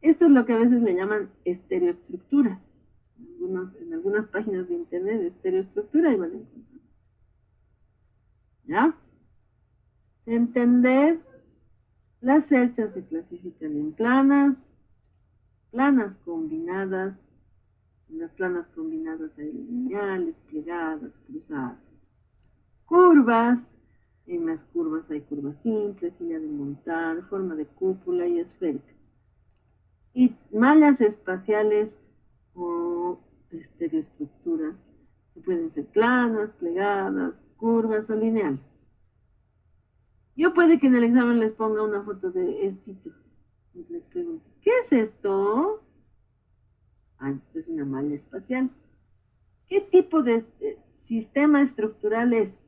Esto es lo que a veces le llaman estereoestructuras. En algunas páginas de internet de estereoestructura y van a encontrar. ¿Ya? Entender, las cerchas se clasifican en planas, planas combinadas. En las planas combinadas hay lineales, plegadas, cruzadas. Curvas, en las curvas hay curvas simples, silla de montar, forma de cúpula y esférica. Y mallas espaciales o estereoestructuras que pueden ser planas, plegadas, curvas o lineales. Yo puede que en el examen les ponga una foto de estito y les pregunto, ¿qué es esto? Entonces es una malla espacial. ¿Qué tipo de sistema estructural es?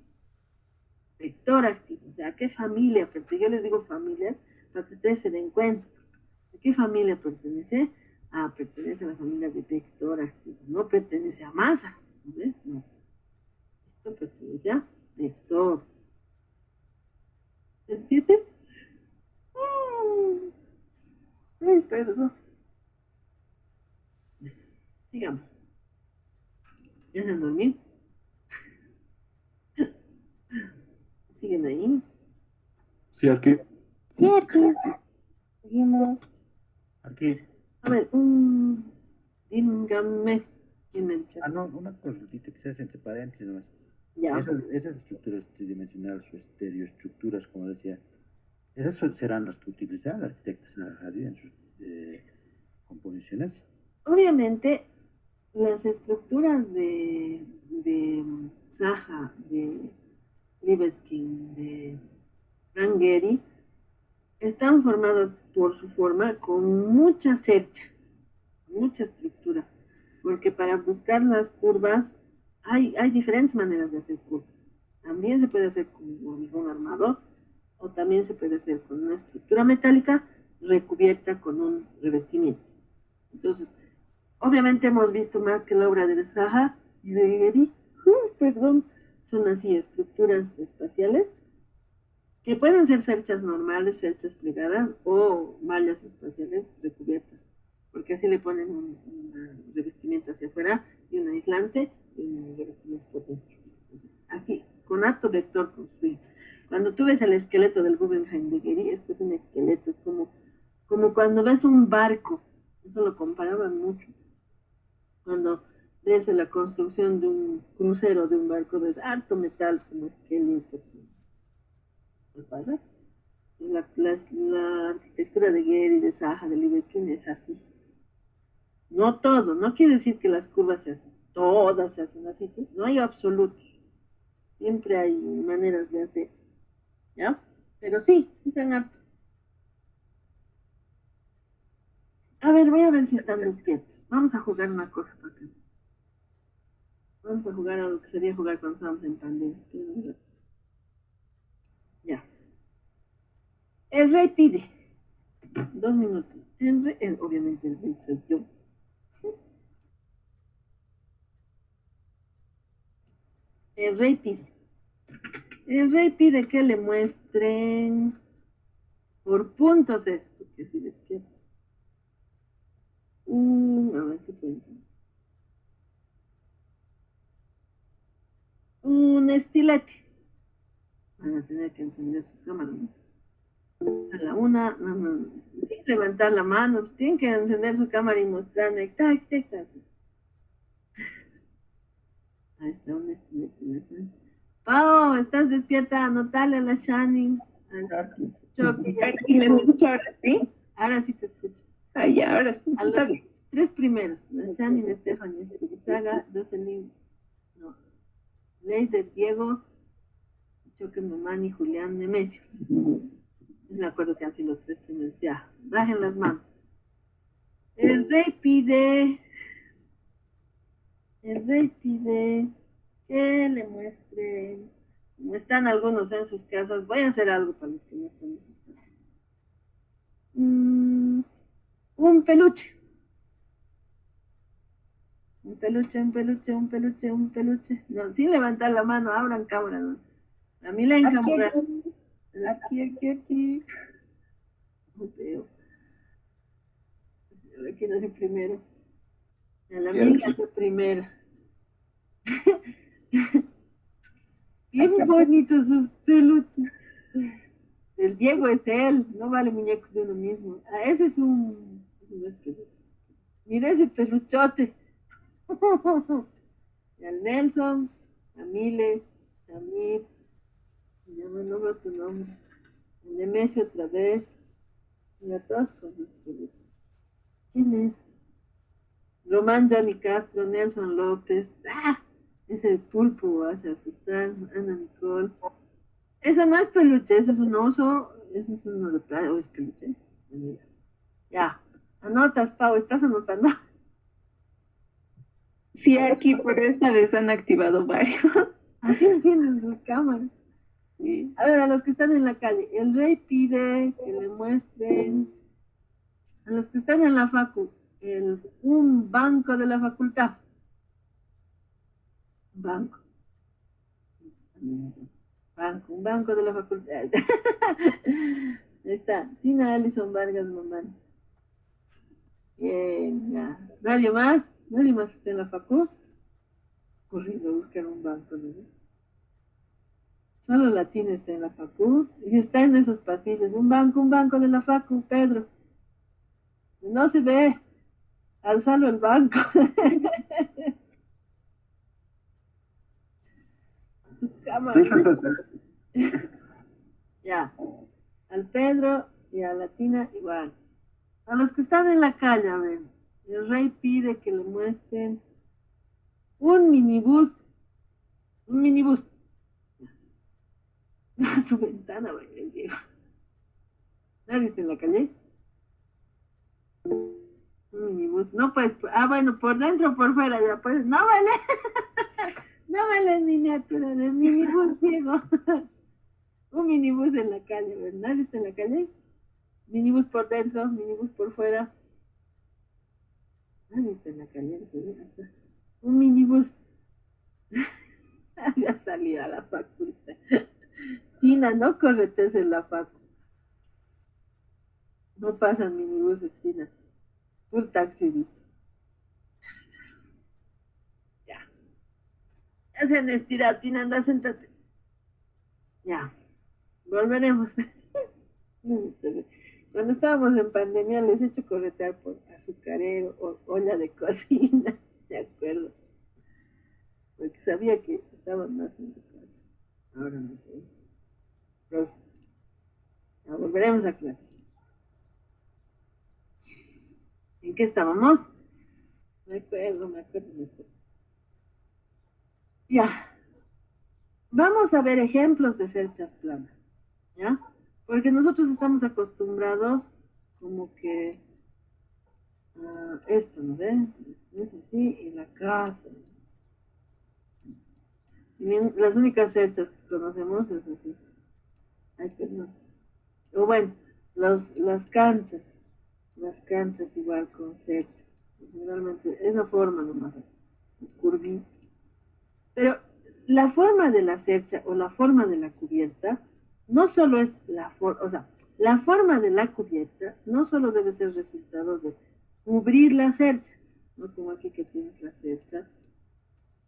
Vector activo, o sea, ¿a qué familia pertenece? Yo les digo familias para que ustedes se den cuenta. ¿A qué familia pertenece? Pertenece a la familia de vector activo, no pertenece a masa, ¿ves? No. Esto pertenece a vector. ¿Se entiende? Ay, perdón. Sigamos. ¿Ya se han dormido? ¿Siguen ahí?
Sí, aquí.
Sí, aquí. Seguimos.
Aquí.
A ver, dígame. ¿Quién me ha dicho?
No, una consultita que se hace entre paréntesis nomás.
Ya.
Esas estructuras tridimensionales o estereoestructuras, como decía, esas serán las que utilizará el arquitecto Zaha en sus composiciones.
Obviamente, las estructuras de Zaha, de Libeskind, de Frank Gehry, están formadas por su forma con mucha cercha, mucha estructura, porque para buscar las curvas hay diferentes maneras de hacer curvas. También se puede hacer con hormigón armado o también se puede hacer con una estructura metálica recubierta con un revestimiento. Entonces, obviamente hemos visto más que la obra de Zaha y de Gehry, perdón, son así estructuras espaciales que pueden ser cerchas normales, cerchas plegadas o mallas espaciales recubiertas, porque así le ponen un revestimiento hacia afuera y un aislante y un revestimiento por dentro. Así, con alto vector construido. Cuando tú ves el esqueleto del Guggenheim de Getty, es pues un esqueleto, es como cuando ves un barco, eso lo comparaban mucho. Cuando ves la construcción de un crucero, de un barco, ves harto metal como esqueleto, las barras. La arquitectura de Getty, de Zaha, de Libeskind es así. No todo, no quiere decir que las curvas se hacen, todas se hacen así, ¿sí? No hay absolutos. Siempre hay maneras de hacer, ¿ya? Pero sí, dicen harto. A ver, voy a ver si están despiertos. Vamos a jugar una cosa para acá. Vamos a jugar a lo que sería jugar cuando estábamos en pandemia. Ya. El rey pide. 2 minutos. Obviamente el rey soy yo. El rey pide. El rey pide que le muestren por puntos esto, porque si les quiero. A ver qué pueden. Un estilete. Van a tener que encender su cámara, ¿no? A la una, no, sin levantar la mano, pues tienen que encender su cámara y mostrarme, está. Ahí está un estilete. Pau, ¿estás despierta? Anotale a la Shani.
¿Y me escucha ahora sí?
Ahora sí te escucho.
Ah, ya, ahora sí.
A los tres primeros, la Shani, Stephanie, Saga, Jocelyn, no, Leider, Diego, Choque Mamani, Julián, Nemesio. Me acuerdo que han sido los tres primeros. Ya, bajen las manos. El rey pide que le muestren, como están algunos en sus casas, voy a hacer algo para los que no están en sus casas. Un peluche. Un peluche. No, sin levantar la mano, abran cámara, ¿no? A Milenka Morales. Aquí. No veo. Aquí no sé primero. A la Milka fue primero. Bien bonitos sus peluches. El Diego es él, no vale muñecos de uno mismo. Ese es un... Mira ese peluchote. Y al Nelson, a Mile, Samir, ya me nombro tu nombre. El Nemesio otra vez. Y a todos con sus peluches. ¿Quién es? Román Johnny Castro, Nelson López. ¡Ah! Ese pulpo hace asustar. Ana Nicole. Eso no es peluche, eso es un oso. Eso es uno de playa. ¿O es peluche? Ya. Anotas, Pau, ¿estás anotando?
Sí, aquí por esta vez han activado varios.
Así encienden sus cámaras. Sí. A ver, a los que están en la calle. El rey pide que le muestren. A los que están en la facu. Un banco de la facultad. Un banco de la facultad. Ahí está, Tina Alison Vargas Mamán. Bien, ya. ¿Nadie más está en la facu? Corriendo a buscar un banco, ¿no? Solo la Tina está en la facu. Y está en esos pasillos. Un banco de la facu, Pedro. No se ve. Alzalo el banco. Ya. Al Pedro y a la Tina igual. A los que están en la calle, a ver. El rey pide que le muestren un minibús. A su ventana, güey, el Diego. ¿Nadie está en la calle? Un minibús. No puedes. Bueno, por dentro o por fuera ya puedes. No vale. No vale miniatura de minibús, Diego. Un minibús en la calle, ¿verdad? ¿Nadie está en la calle? Minibús por dentro, minibús por fuera. Nadie está en la calle, ¿verdad? Un minibús. Ya salí a la facultad. Tina, no corretes en la facu. No pasan minibuses, Tina. Full taxi, ¿viste? Ya. Ya se han estirado, Tina, anda, séntate. Ya. Volveremos. Cuando estábamos en pandemia les he hecho corretear por azucarero o olla de cocina, de acuerdo, porque sabía que estaban más en su casa. Ahora no sé. Pero ya volveremos a clases. ¿En qué estábamos? Me acuerdo. Ya. Vamos a ver ejemplos de cerchas planas, ¿ya? Porque nosotros estamos acostumbrados como que esto, ¿no ven? Es así, y la casa. Y bien, las únicas cerchas que conocemos es así. Ay, perdón. O bueno, las canchas igual con cerchas. Generalmente esa forma nomás, curvita. Pero la forma de la cercha o la forma de la cubierta no solo es la forma, o sea, la forma de la cubierta no solo debe ser resultado de cubrir la cercha, no como aquí que tienes la cercha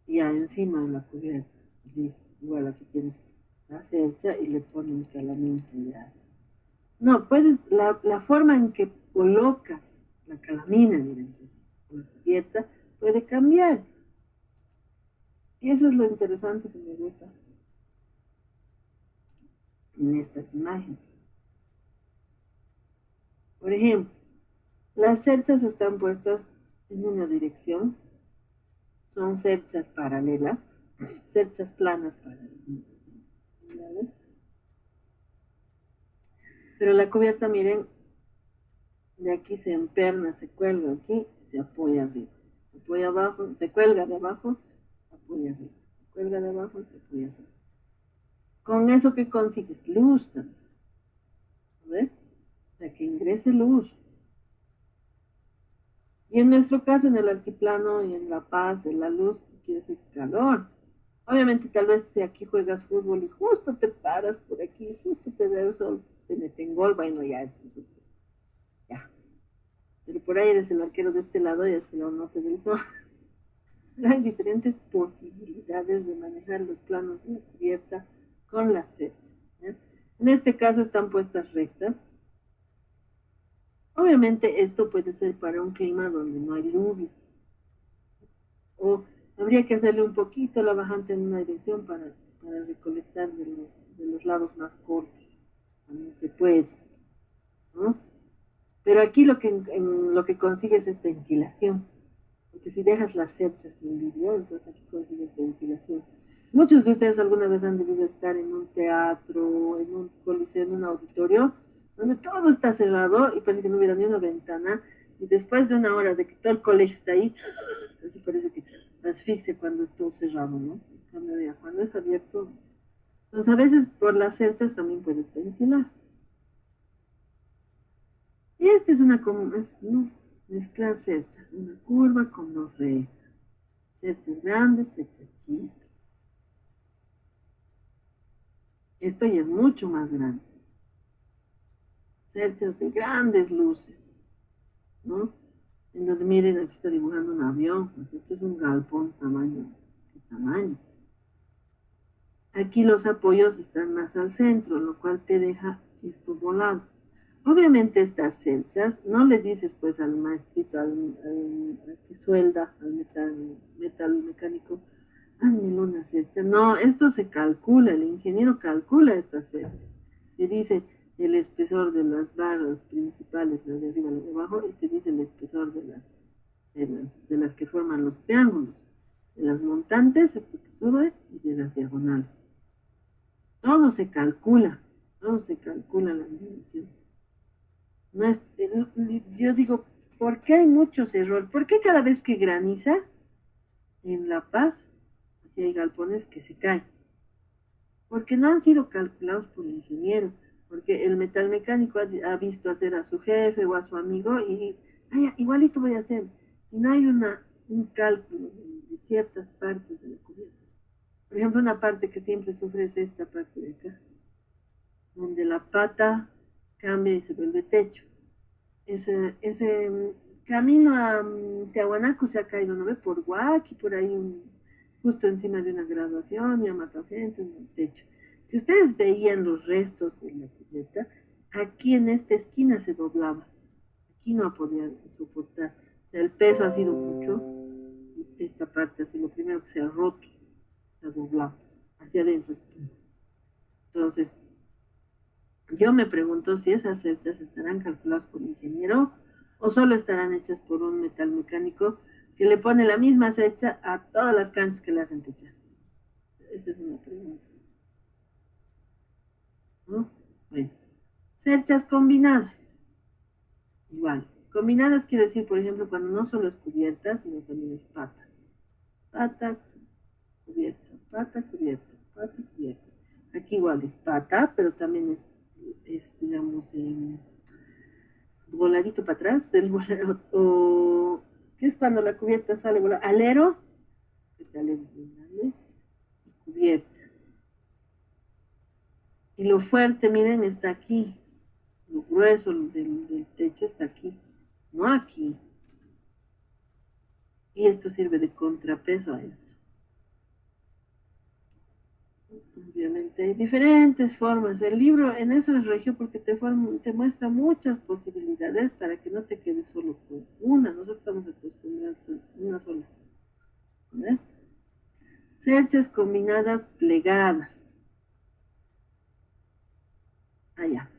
y encima de la cubierta. Listo. Igual aquí tienes la cercha y le ponen calamina y ya. No, puedes, la forma en que colocas la calamina, diremos así, la cubierta, puede cambiar. Y eso es lo interesante que me gusta en estas imágenes. Por ejemplo, las cerchas están puestas en una dirección, son cerchas paralelas, cerchas planas paralelas, pero la cubierta, miren, de aquí se emperna, se cuelga aquí, se apoya arriba, se apoya abajo, se cuelga de abajo, se apoya arriba, se cuelga de abajo, se apoya arriba. Con eso que consigues luz también, ¿ves? O sea, que ingrese luz. Y en nuestro caso, en el altiplano y en La Paz, en la luz quiere decir calor. Obviamente, tal vez si aquí juegas fútbol y justo te paras por aquí, justo te da el sol, te meten gol, bueno, ya es ya. Pero por ahí eres el arquero de este lado y es el no te del sol. Hay diferentes posibilidades de manejar los planos de la cubierta con las cercas. ¿Ya? En este caso están puestas rectas. Obviamente esto puede ser para un clima donde no hay lluvia. O habría que hacerle un poquito la bajante en una dirección para recolectar de los lados más cortos. También se puede, ¿no? Pero aquí lo que consigues es ventilación. Porque si dejas las cerchas sin vidrio, entonces aquí consigues ventilación. Muchos de ustedes alguna vez han debido estar en un teatro, en un coliseo, en un auditorio, donde todo está cerrado y parece que no hubiera ni una ventana. Y después de una hora de que todo el colegio está ahí, así parece que asfixia cuando es todo cerrado, ¿no? En cambio, ya cuando es abierto. Entonces, a veces por las cerchas también puedes ventilar. Y esta es una, ¿no? Mezclar cerchas, una curva con dos rectas. Cerchas grandes, cerchas chicas. Esto ya es mucho más grande. Cerchas de grandes luces, ¿no? En donde miren, aquí está dibujando un avión, pues esto es un galpón tamaño, ¿qué tamaño? Aquí los apoyos están más al centro, lo cual te deja esto volado. Obviamente estas cerchas, no le dices pues al maestrito, al que suelda, al metal mecánico, hazme una cercha. No, esto se calcula, el ingeniero calcula esta cercha. Te dice el espesor de las barras principales, las de arriba, las de abajo, y te dice el espesor de las que forman los triángulos, de las montantes, esto que sube, y de las diagonales. Todo se calcula la dimensión. No es, yo digo, ¿por qué hay muchos errores? ¿Por qué cada vez que graniza en La Paz, así hay galpones que se caen? Porque no han sido calculados por el ingeniero, porque el metal mecánico ha visto hacer a su jefe o a su amigo y igualito voy a hacer. Y no hay un cálculo de ciertas partes de la cubierta. Por ejemplo, una parte que siempre sufre es esta parte de acá, donde la pata cambia y se vuelve techo. Ese camino a Tiahuanaco se ha caído, ¿no ve? Por Huac y por ahí, justo encima de una graduación, y ha matado gente en el techo. Si ustedes veían los restos de la cubierta, aquí en esta esquina se doblaba. Aquí no podía soportar. O sea, el peso ha sido mucho. Esta parte, así, lo primero que se ha roto, se ha doblado hacia adentro. Entonces, yo me pregunto si esas cerchas estarán calculadas por ingeniero o solo estarán hechas por un metal mecánico que le pone la misma cercha a todas las canchas que le hacen techar. Esa es una pregunta, ¿no? Bueno, cerchas combinadas. Igual, combinadas quiere decir, por ejemplo, cuando no solo es cubierta, sino también es pata. Pata, cubierta, pata, cubierta, pata, cubierta. Aquí igual es pata, pero también es digamos, voladito para atrás, o ¿qué es cuando la cubierta sale volando? Alero, este alero es bien grande, y cubierta. Y lo fuerte, miren, está aquí. Lo grueso del techo está aquí, no aquí. Y esto sirve de contrapeso a esto. Obviamente hay diferentes formas. El libro en eso es regio porque te muestra muchas posibilidades para que no te quedes solo con una. Nosotros estamos acostumbrados a una sola. ¿Ves? Cerchas combinadas plegadas. Allá.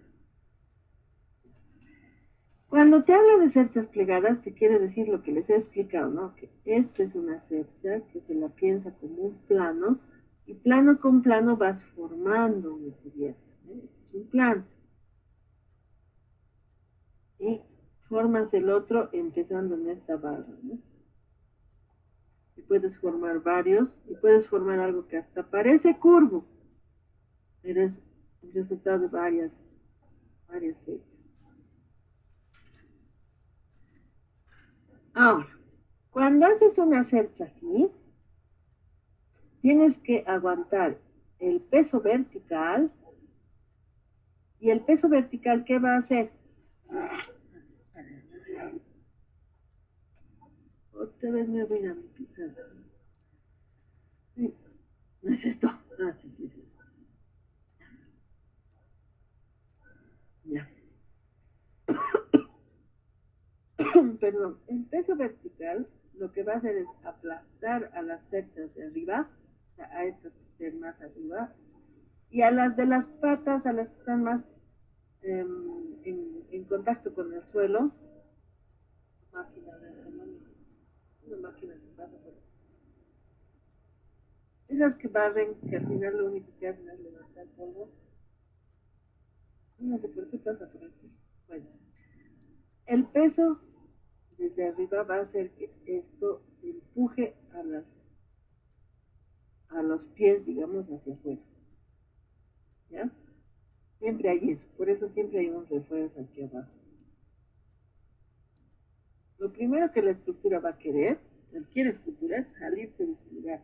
Cuando te habla de cerchas plegadas, te quiere decir lo que les he explicado, ¿no? Que esta es una cercha que se la piensa como un plano y plano con plano vas formando una cubierta. Es un plano. Y formas el otro empezando en esta barra, ¿no? Y puedes formar varios y puedes formar algo que hasta parece curvo, pero es el resultado de varias cerchas. Ahora, cuando haces una cercha así, tienes que aguantar el peso vertical. ¿Y el peso vertical qué va a hacer? Otra vez me voy a mi pizarra. Sí, no es esto. Ah, sí, sí, sí. Ya. Perdón. El peso vertical lo que va a hacer es aplastar a las cerchas de arriba, o sea, a estas que estén más arriba, y a las de las patas, a las que están más en contacto con el suelo, máquina de una máquina que pasa por ahí. Esas que barren, que al final lo único que hacen es levantar polvo. No sé por qué pasa por aquí. Bueno, el peso desde arriba va a hacer que esto empuje a los pies, digamos, hacia afuera. ¿Ya? Siempre hay eso, por eso siempre hay un refuerzo aquí abajo. Lo primero que la estructura va a querer, cualquier estructura, es salirse de su lugar.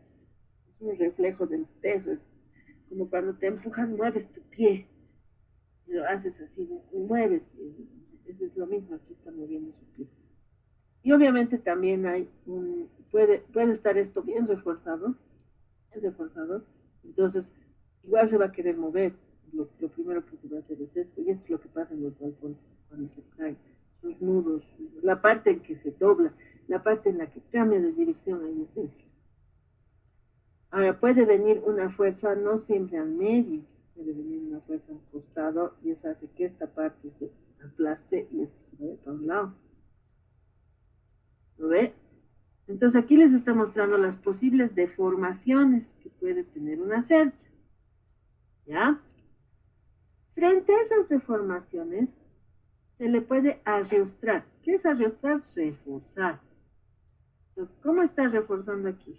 Es un reflejo del peso, es como cuando te empujan, mueves tu pie, lo haces así, mueves, eso es lo mismo, aquí está moviendo su pie. Y obviamente también puede estar esto bien reforzado, entonces igual se va a querer mover. Lo primero que se va a hacer es esto, y esto es lo que pasa en los balcones cuando se caen, sus nudos, la parte en que se dobla, la parte en la que cambia de dirección, ahí es débil. Ahora puede venir una fuerza no siempre al medio, puede venir una fuerza al costado y eso hace que esta parte se aplaste y esto se vaya para un lado. ¿Lo ve? Entonces aquí les está mostrando las posibles deformaciones que puede tener una cercha. ¿Ya? Frente a esas deformaciones se le puede arreostrar. ¿Qué es arreostrar? Reforzar. Entonces, ¿cómo está reforzando aquí?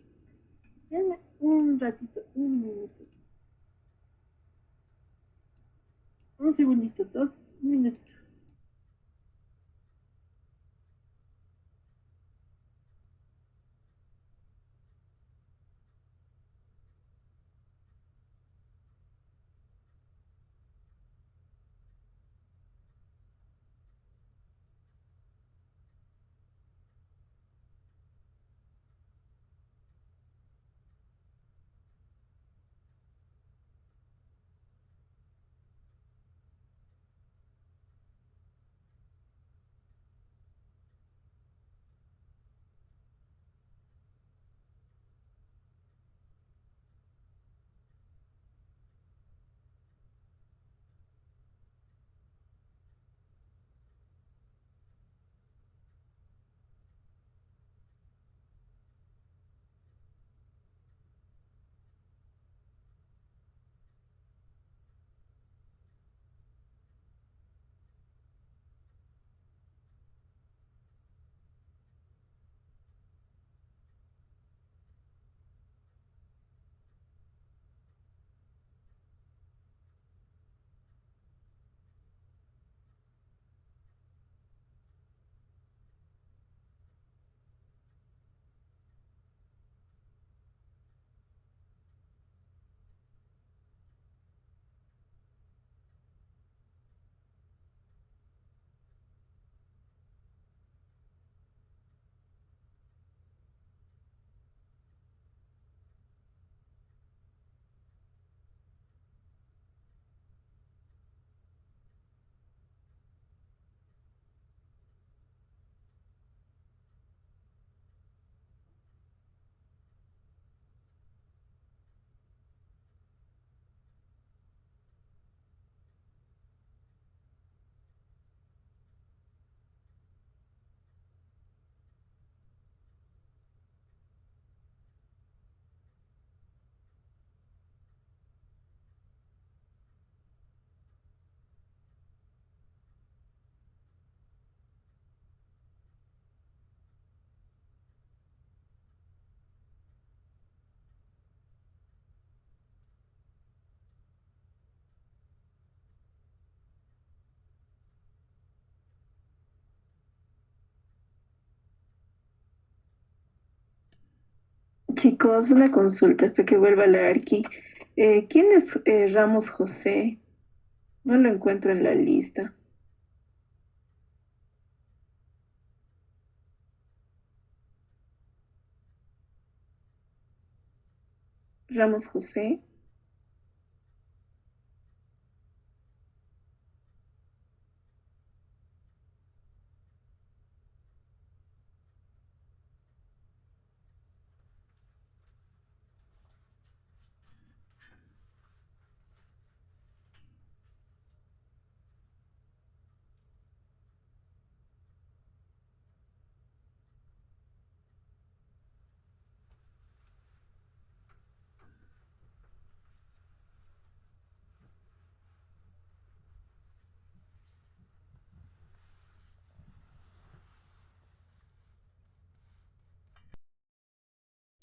Denme un ratito, un minuto. Un segundito, un minuto.
Chicos, una consulta hasta que vuelva la Arqui. ¿Quién es Ramos José? No lo encuentro en la lista. Ramos José.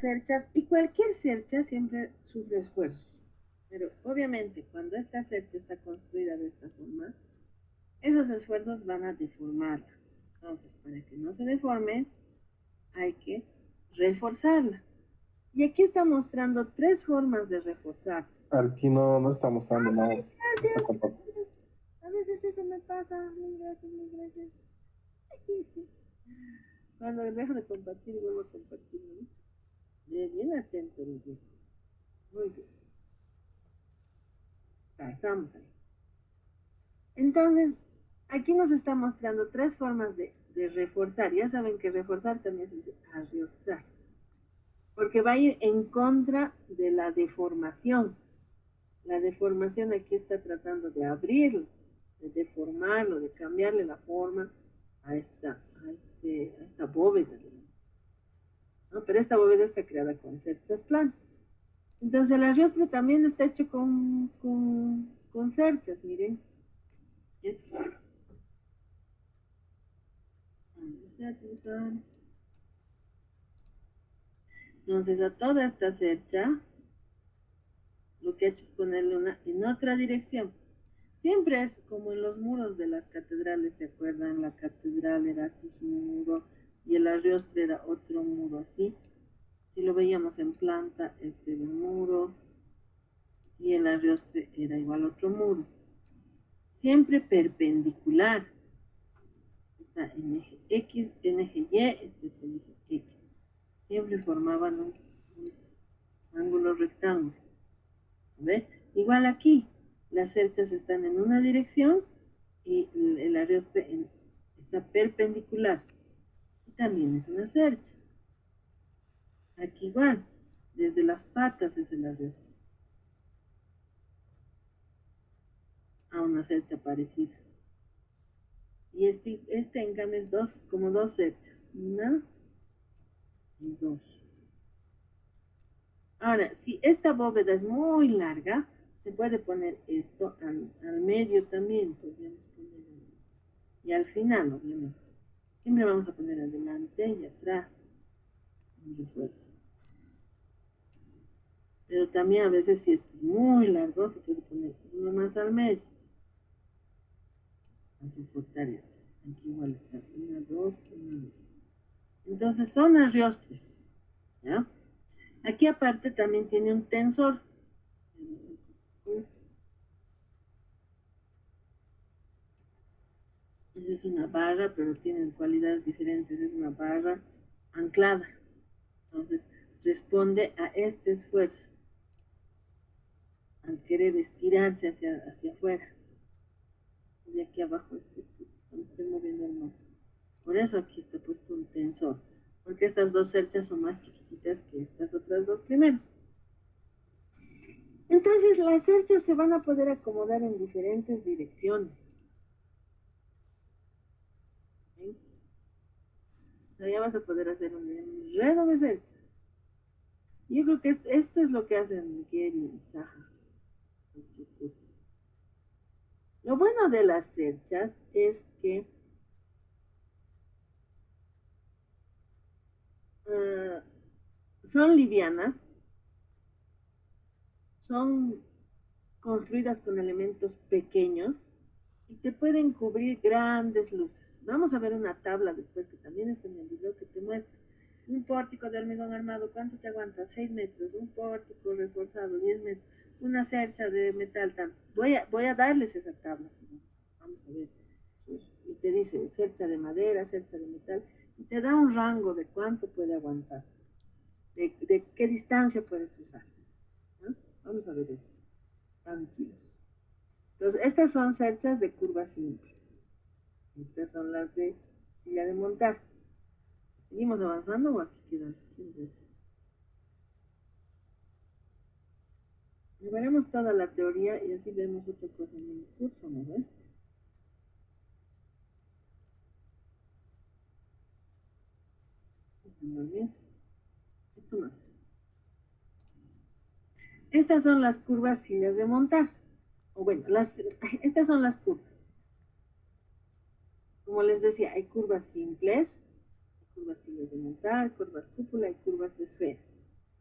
Cerchas, y cualquier cercha siempre sufre esfuerzos. Pero obviamente cuando esta cercha está construida de esta forma, esos esfuerzos van a deformarla. Entonces, para que no se deforme, hay que reforzarla. Y aquí está mostrando tres formas de reforzar.
Aquí no está mostrando nada.
Gracias. A veces eso me pasa. Mil gracias, mil gracias. Cuando dejo de compartir, vuelvo a compartir, ¿no? Bien atento, mi viejo. Muy bien. Estamos ahí. Entonces, aquí nos está mostrando tres formas de reforzar. Ya saben que reforzar también es arrostrar. Porque va a ir en contra de la deformación. La deformación aquí está tratando de abrirlo, de deformarlo, de cambiarle la forma a esta bóveda. ¿No? Pero esta bóveda está creada con cerchas planas. Entonces el arrastre también está hecho con cerchas, miren. Eso. Entonces a toda esta cercha lo que he hecho es ponerle una en otra dirección. Siempre es como en los muros de las catedrales, ¿se acuerdan? La catedral era así su muro y el arrastre era otro muro así. Si lo veíamos en planta, este era un muro y el arrastre era igual otro muro. Siempre perpendicular. Está en eje X, en eje Y, este es el eje X. Siempre formaban un ángulo rectángulo. ¿Ve? Igual aquí, las cerchas están en una dirección y el arrastre está perpendicular. Y también es una cercha. Aquí igual, desde las patas es el arrastre. A una cercha parecida. Y este en cambio es como dos cerchas. Una y dos. Ahora, si esta bóveda es muy larga, se puede poner esto al medio también. Y al final, obviamente. Siempre vamos a poner adelante y atrás un refuerzo. Pero también a veces si esto es muy largo, se puede poner uno más al medio. Vamos a importar esto. Aquí igual está una, dos, una, dos. Entonces son arrastres, ¿ya? Aquí aparte también tiene un tensor. Es una barra, pero tiene cualidades diferentes. Es una barra anclada. Entonces responde a este esfuerzo. Al querer estirarse hacia afuera. Y aquí abajo cuando estoy moviendo el mouse. Por eso aquí está puesto un tensor. Porque estas dos cerchas son más chiquititas que estas otras dos primeras. Entonces las cerchas se van a poder acomodar en diferentes direcciones. ¿Sí? O sea, ya vas a poder hacer un enredo de cerchas. Yo creo que esto es lo que hacen Miguel y Saja. Lo bueno de las cerchas es que son livianas, son construidas con elementos pequeños y te pueden cubrir grandes luces. Vamos a ver una tabla después que también está en el video que te muestra. Un pórtico de hormigón armado, ¿cuánto te aguanta? 6 metros. Un pórtico reforzado, 10 metros. Una cercha de metal, tanto. Voy a darles esa tabla. Vamos a ver. Y te dice cercha de madera, cercha de metal. Y te da un rango de cuánto puede aguantar. De qué distancia puedes usar. ¿No? Vamos a ver eso. Tranquilos. Entonces, estas son cerchas de curva simple. Estas son las de silla de montar. ¿Seguimos avanzando o aquí quedan? Veremos toda la teoría y así vemos otra cosa en el curso, ¿no ves? Muy bien. Esto más. Estas son las curvas sillas de montar. O bueno, estas son las curvas. Como les decía, hay curvas simples, curvas sillas de montar, curvas cúpula y curvas de esfera.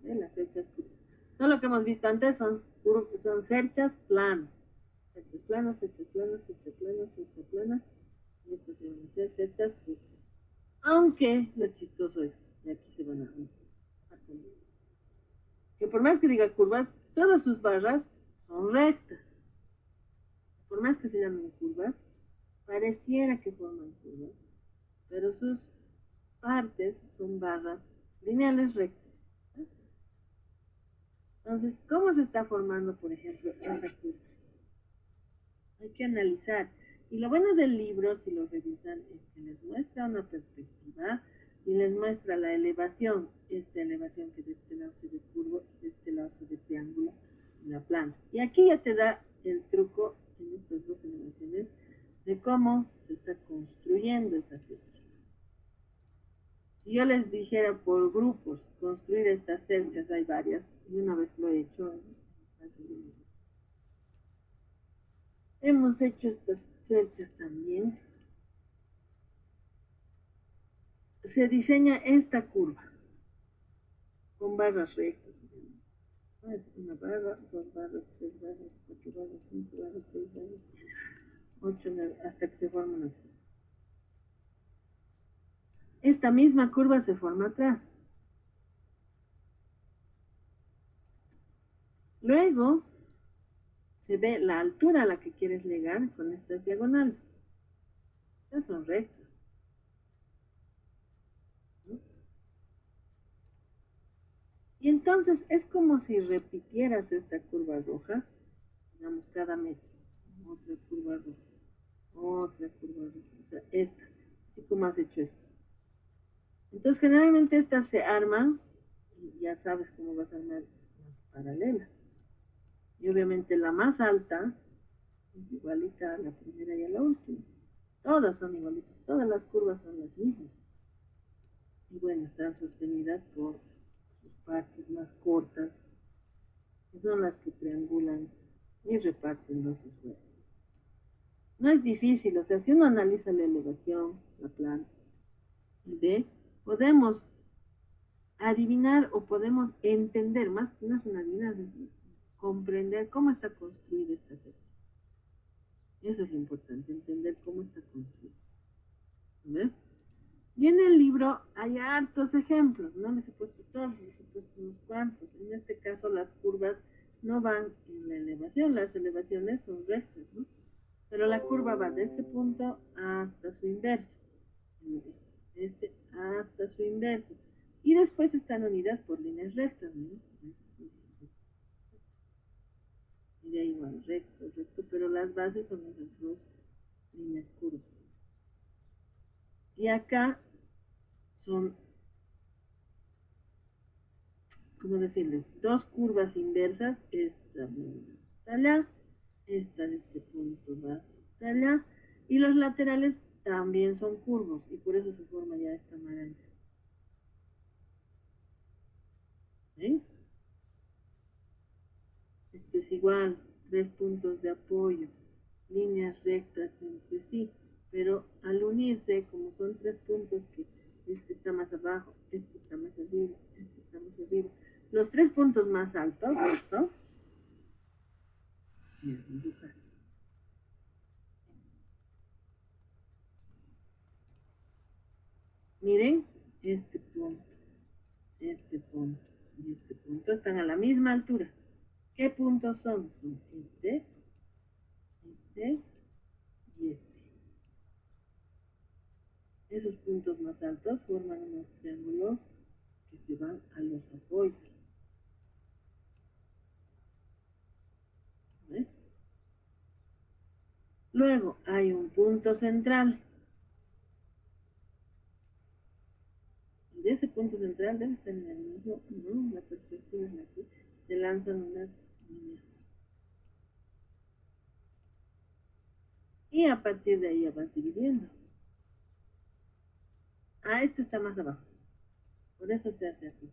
Las cerchas curvas. Todo lo que hemos visto antes son cerchas planas. Cerchas planas, cerchas planas, cerchas planas, cerchas planas. Y estas se van a hacer cerchas curvas. Aunque lo chistoso es que aquí se van a cambiar. Que por más que diga curvas, todas sus barras son rectas. Por más que se llamen curvas, pareciera que forman curvas, pero sus partes son barras lineales rectas. Entonces, ¿cómo se está formando, por ejemplo, esa curva? Hay que analizar. Y lo bueno del libro, si lo revisan, es que les muestra una perspectiva y les muestra la elevación, esta elevación que de este lado se ve curvo y de este lado se ve triángulo en la planta. Y aquí ya te da el truco en estas dos elevaciones de cómo se está construyendo esa cercha. Si yo les dijera por grupos construir estas cerchas, hay varias, y una vez lo he hecho. Hemos hecho estas cerchas también. Se diseña esta curva con barras rectas. Una barra, dos barras, tres barras, cuatro barras, cinco barras, seis barras, ocho, nueve, hasta que se forma una curva. Esta misma curva se forma atrás. Luego se ve la altura a la que quieres llegar con estas diagonales. Estas son rectas. Y entonces es como si repitieras esta curva roja, digamos cada metro, otra curva roja, otra curva roja, o sea, esta, así como has hecho esto. Entonces generalmente estas se arman, y ya sabes cómo vas a armar las paralelas. Y obviamente la más alta es igualita a la primera y a la última. Todas son igualitas, todas las curvas son las mismas. Y bueno, están sostenidas por sus partes más cortas, que son las que triangulan y reparten los esfuerzos. No es difícil, o sea, si uno analiza la elevación, la planta, y ve, podemos adivinar o podemos entender, más que no es una adivinanza, es comprender cómo está construida esta cercha. Eso es lo importante, entender cómo está construida. ¿Ve? Y en el libro hay hartos ejemplos, no les he puesto todos, les he puesto unos cuantos. En este caso las curvas no van en la elevación, las elevaciones son rectas, ¿no? Pero la curva va de este punto hasta su inverso, hasta su inverso. Y después están unidas por líneas rectas, ¿no? Y de ahí igual, recto, recto, pero las bases son esas dos líneas curvas. Y acá son, ¿cómo decirles? Dos curvas inversas, esta hasta allá, esta de este punto va hasta allá, y los laterales también son curvos, y por eso se forma ya esta maraña. ¿Ven? Esto es igual, tres puntos de apoyo, líneas rectas entre sí, pero al unirse, como son tres puntos que este está más abajo, este está más arriba, este está más arriba, los tres puntos más altos, ¿esto? Miren este punto. este punto y este punto están a la misma altura. ¿Qué puntos son? Son este y este. Esos puntos más altos forman unos triángulos que se van a los apoyos. ¿Ves? Luego hay un punto central. Y de ese punto central debe estar en el mismo, no, la perspectiva es la que se lanzan unas líneas. Y a partir de ahí ya vas dividiendo. Ah, esto está más abajo. Por eso se hace así.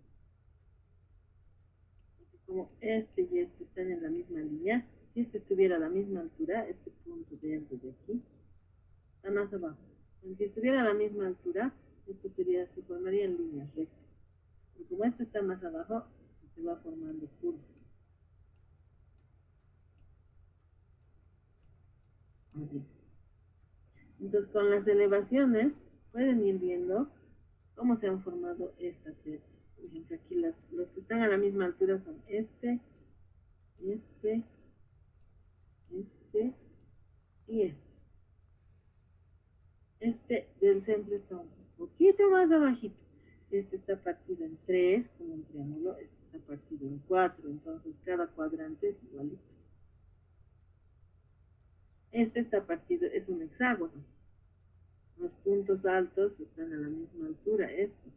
Porque como este y este están en la misma línea, si este estuviera a la misma altura, este punto verde de aquí, está más abajo. Pero si estuviera a la misma altura, esto sería, se formaría en líneas rectas. Y como este está más abajo, se va formando curva. Así. Entonces, con las elevaciones, pueden ir viendo cómo se han formado estas setas. Por ejemplo, aquí los que están a la misma altura son este y este y este. Este del centro está un poquito más abajito. Este está partido en 3 como un triángulo, este está partido en 4, entonces cada cuadrante es igualito. Este está partido, es un hexágono. Los puntos altos están a la misma altura, estos.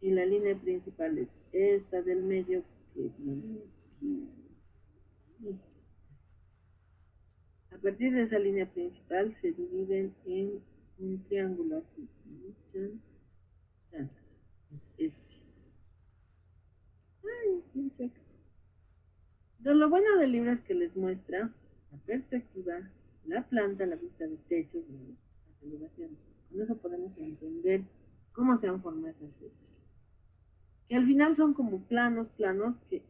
Y la línea principal es esta del medio que viene aquí. A partir de esa línea principal se dividen en un triángulo así. Chan, chan. Este. Ay, bien chueco. Entonces, lo bueno del libro es que les muestra la perspectiva, la planta, la vista de techos, las elevaciones. Con eso podemos entender cómo se han formado esas setas. Que al final son como planos que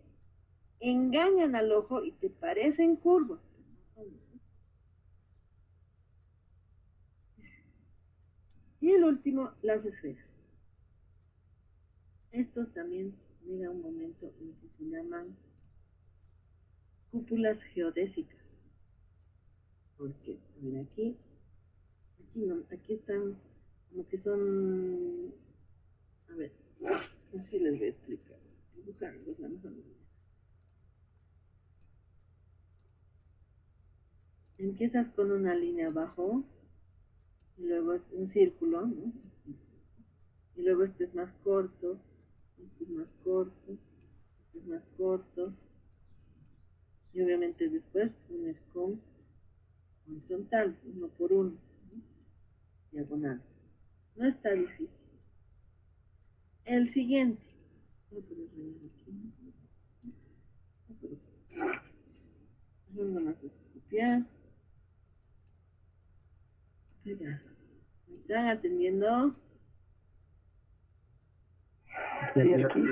engañan al ojo y te parecen curvos. Y el último, las esferas. Estos también llega un momento en que se llaman cúpulas geodésicas. Porque, a ver, aquí no, aquí están como que son, a ver, así les voy a explicar. Dibujando es la mejor manera. Empiezas con una línea abajo, y luego es un círculo, ¿no? Y luego este es más corto, este es más corto, este es más corto. Y obviamente después unes con horizontales, uno por uno, ¿no? Diagonales. No está difícil. El siguiente. Voy a poner aquí. Nomás es copiar. Pegar. ¿Me están atendiendo?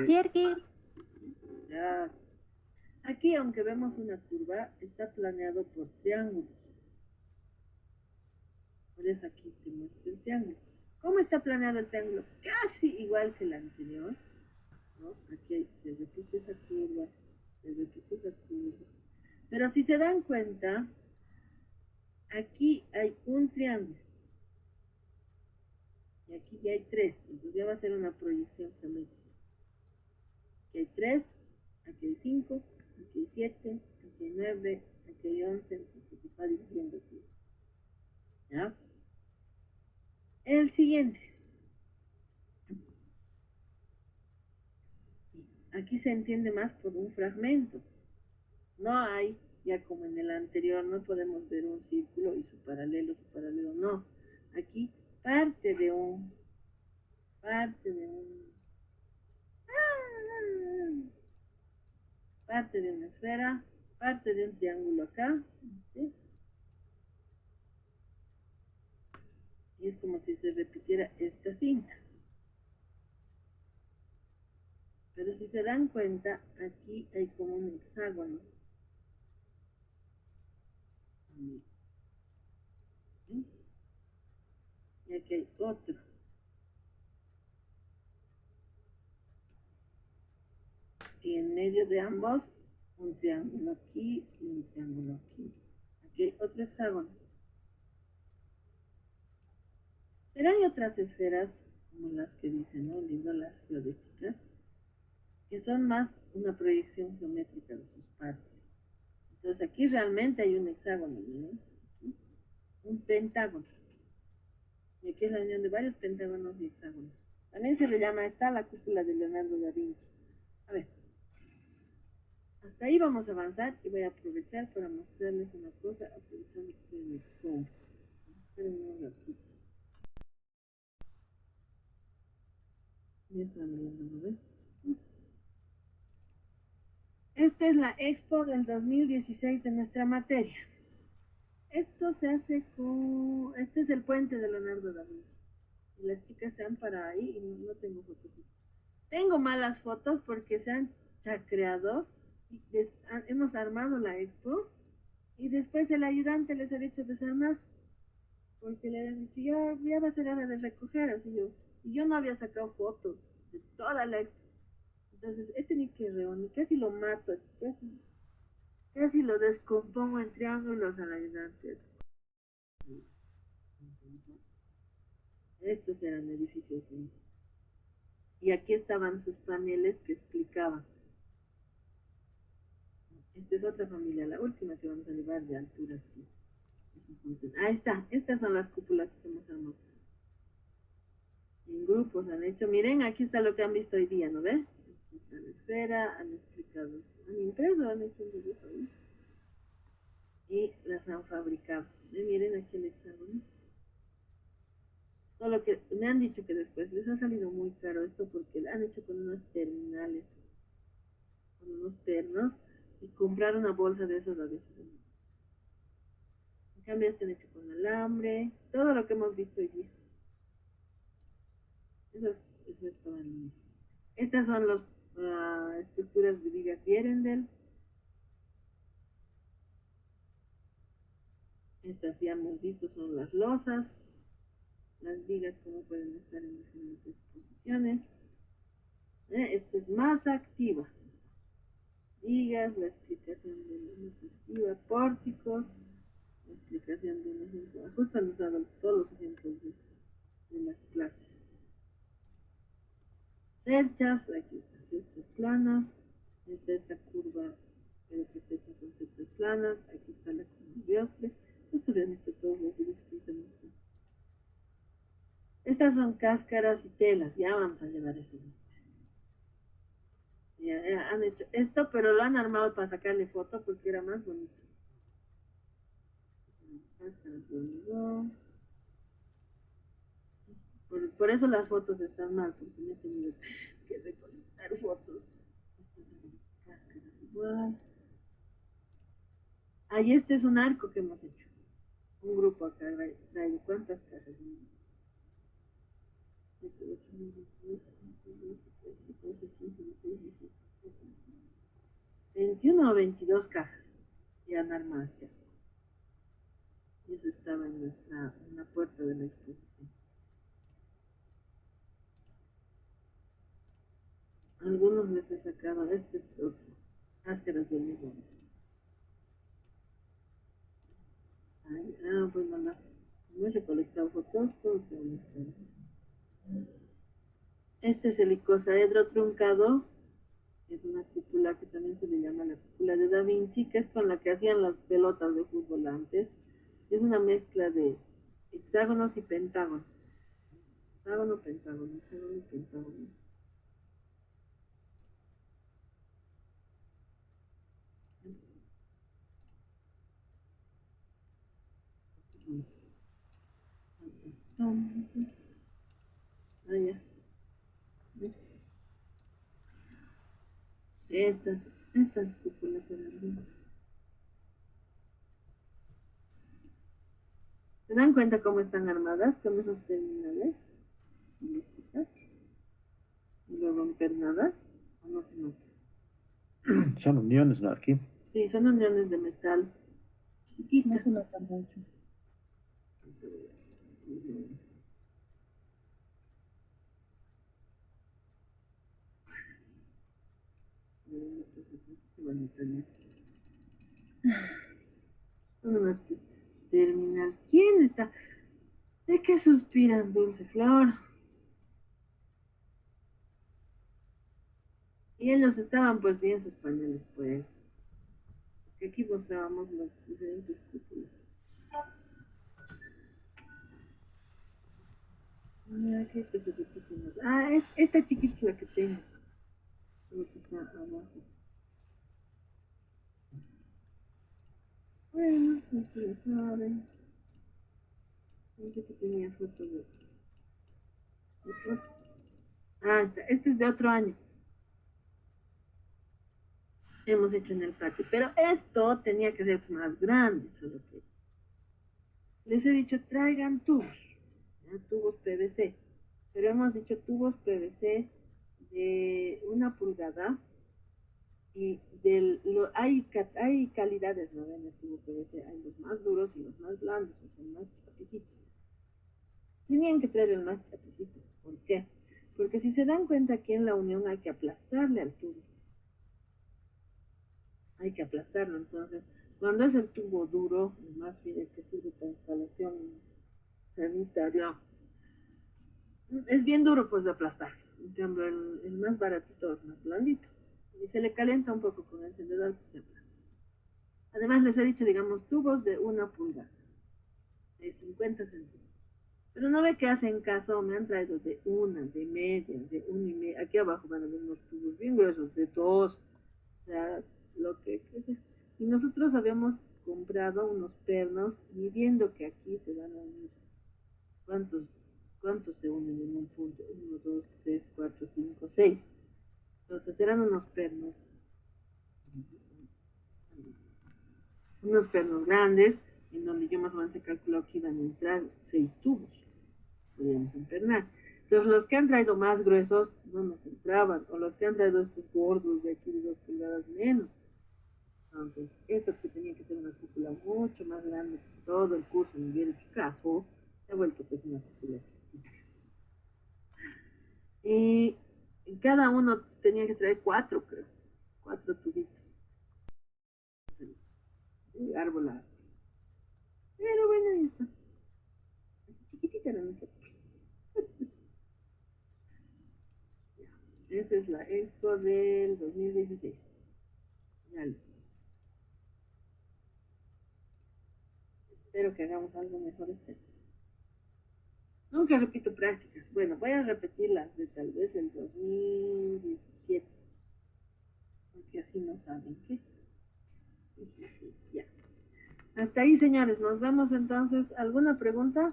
Sí, aquí.
Ya. Aquí, aunque vemos una curva, está planeado por triángulos. Por eso aquí te muestro el triángulo. ¿Cómo está planeado el triángulo? Casi igual que el anterior, ¿no? Aquí se repite esa curva, se repite esa curva. Pero si se dan cuenta, aquí hay un triángulo. Y aquí ya hay 3. Entonces ya va a ser una proyección geométrica. Aquí hay 3, aquí hay 5, aquí hay 7, aquí hay 9, aquí hay 11. Entonces se va dividiendo así. ¿Ya? El siguiente. Aquí se entiende más por un fragmento. No hay, ya como en el anterior, no podemos ver un círculo y su paralelo, no. Aquí parte de una esfera, parte de un triángulo acá, ¿sí? Y es como si se repitiera esta cinta. Pero si se dan cuenta, aquí hay como un hexágono. ¿Sí? Y aquí hay otro. medio de ambos un triángulo aquí y un triángulo aquí. Aquí hay otro hexágono. Pero hay otras esferas, como las que dicen, ¿no? El libro, las geodésicas, que son más una proyección geométrica de sus partes. Entonces aquí realmente hay un hexágono, ¿no? Aquí, un pentágono. Y aquí es la unión de varios pentágonos y hexágonos. También se le llama esta la cúpula de Leonardo da Vinci. A ver, hasta ahí vamos a avanzar y voy a aprovechar para mostrarles una cosa, aprovechando que estoy en el Chrome. Esperen un ratito. Ya están viendo, ¿no ven? Esta es la expo del 2016 de nuestra materia. Esto se hace con... Este es el puente de Leonardo da Vinci. Y las chicas se han parado ahí y no tengo fotos. Tengo malas fotos porque se han chacreado y hemos armado la expo y después el ayudante les ha dicho desarmar porque le habían dicho ya va a ser hora de recoger, así yo. Y yo no había sacado fotos de toda la expo. Entonces he tenido que reunir, casi lo mato, casi lo descompongo en triángulos al ayudante. Estos eran edificios. Y aquí estaban sus paneles que explicaban. Esta es otra familia, la última que vamos a llevar de altura aquí. Ahí está, estas son las cúpulas que hemos armado. En grupos han hecho, miren, aquí está lo que han visto hoy día, ¿no ve? Aquí está la esfera, han explicado, han impreso, han hecho un dibujo ahí. Y las han fabricado. Miren aquí el hexágono. Solo que me han dicho que después les ha salido muy caro esto porque han hecho con unas terminales, con unos ternos, y comprar una bolsa de esos a veces. En cambio, este han hecho con alambre, todo lo que hemos visto hoy día. Eso estaban bien. Estas son las estructuras de vigas Vierendel. Estas ya hemos visto son las losas. Las vigas como pueden estar en diferentes posiciones. Esta es masa activa. Vigas, la explicación de la masa activa, pórticos, la explicación de un ejemplo. Justo han usado todos los ejemplos de las clases. Cerchas, aquí están cerchas planas. Esta curva, pero que está hecha con cerchas planas. Aquí está la curva Riostre. Justo le han hecho todos los dibujos que se muestran. Estas son cáscaras y telas, ya vamos a llevar eso después. Ya han hecho esto, pero lo han armado para sacarle foto porque era más bonito. Cáscaras de hormigón. Por eso las fotos están mal, porque no he tenido que recolectar fotos. Estas son cáscaras igual. Ahí este es un arco que hemos hecho. Un grupo acá trae cuántas cajas. 21 o 22 cajas ya armadas ya. Y eso estaba en la puerta de la exposición. Algunos les he sacado, este es otro, cáscaras de hormigón. Bueno, no he recolectado fotos, todo que van a estar. Este es el icosaedro truncado, que es una cúpula que también se le llama la cúpula de Da Vinci, que es con la que hacían las pelotas de fútbol antes. Es una mezcla de hexágonos y pentágonos. Hexágono, pentágono, hexágono y pentágono. Ya. Estas cúpulas eran. ¿Se dan cuenta cómo están armadas con esos terminales? Y luego empernadas, ¿o no se nota?
Son uniones, ¿no? Aquí.
Sí, son uniones de metal chiquitas.
No se nota mucho.
Qué bonito, ¿no? Vámonos a terminar. ¿Quién está? ¿De qué suspiran, Dulce Flor? Y ellos estaban pues bien sus pañales, pues. Que aquí mostrábamos los diferentes cúpulas. Mira, qué cosas de cúpulas. Ah, esta chiquita es la que tengo. Lo que está abajo. Bueno, no se lo saben. Dice que tenía fotos de... Ah, este es de otro año. Hemos hecho en el patio. Pero esto tenía que ser más grande, solo que les he dicho traigan tubos, ¿ya? Tubos PVC. Pero hemos dicho tubos PVC de 1 pulgada y hay calidades, ¿no? En el tubo PVC hay los más duros y los más blandos, o sea, más chapicitos. Tenían que traer el más chapicito. ¿Por qué? Porque si se dan cuenta aquí en la unión hay que aplastarle al tubo. Hay que aplastarlo, entonces, cuando es el tubo duro, el más fino que sirve para instalación sanitaria, es bien duro pues de aplastar. En cambio, el más baratito es más blandito. Y se le calienta un poco con el encendedor, pues se aplasta. Además, les he dicho, digamos, tubos de 1 pulgada, de 50 centímetros. Pero no ve que hacen caso, me han traído de 1, de media, de 1,5. Aquí abajo van a ver unos tubos bien gruesos, de 2. O sea, lo que es. Y nosotros habíamos comprado unos pernos midiendo que aquí se van a unir. ¿Cuántos se unen en un punto? 1, 2, 3, 4, 5, 6. Entonces eran unos pernos grandes, en donde yo más o menos he calculado que iban a entrar 6 tubos. Podríamos empernar. Entonces los que han traído más gruesos no nos entraban, o los que han traído estos gordos de aquí de 2 pulgadas menos. Entonces, esto que tenía que ser una cúpula mucho más grande, todo el curso me hubiera hecho caso, se ha vuelto pues una cúpula chiquita. Y cada uno tenía que traer 4, creo, 4 tubitos. De árbol a árbol. Pero bueno, ahí está. Así chiquitita era nuestra cúpula. Esa es la expo del 2016. Dale. Espero que hagamos algo mejor este año. Nunca repito prácticas. Bueno, voy a repetir las de tal vez el 2017. Porque así no saben qué es. Ya. Hasta ahí, señores. Nos vemos entonces. ¿Alguna pregunta?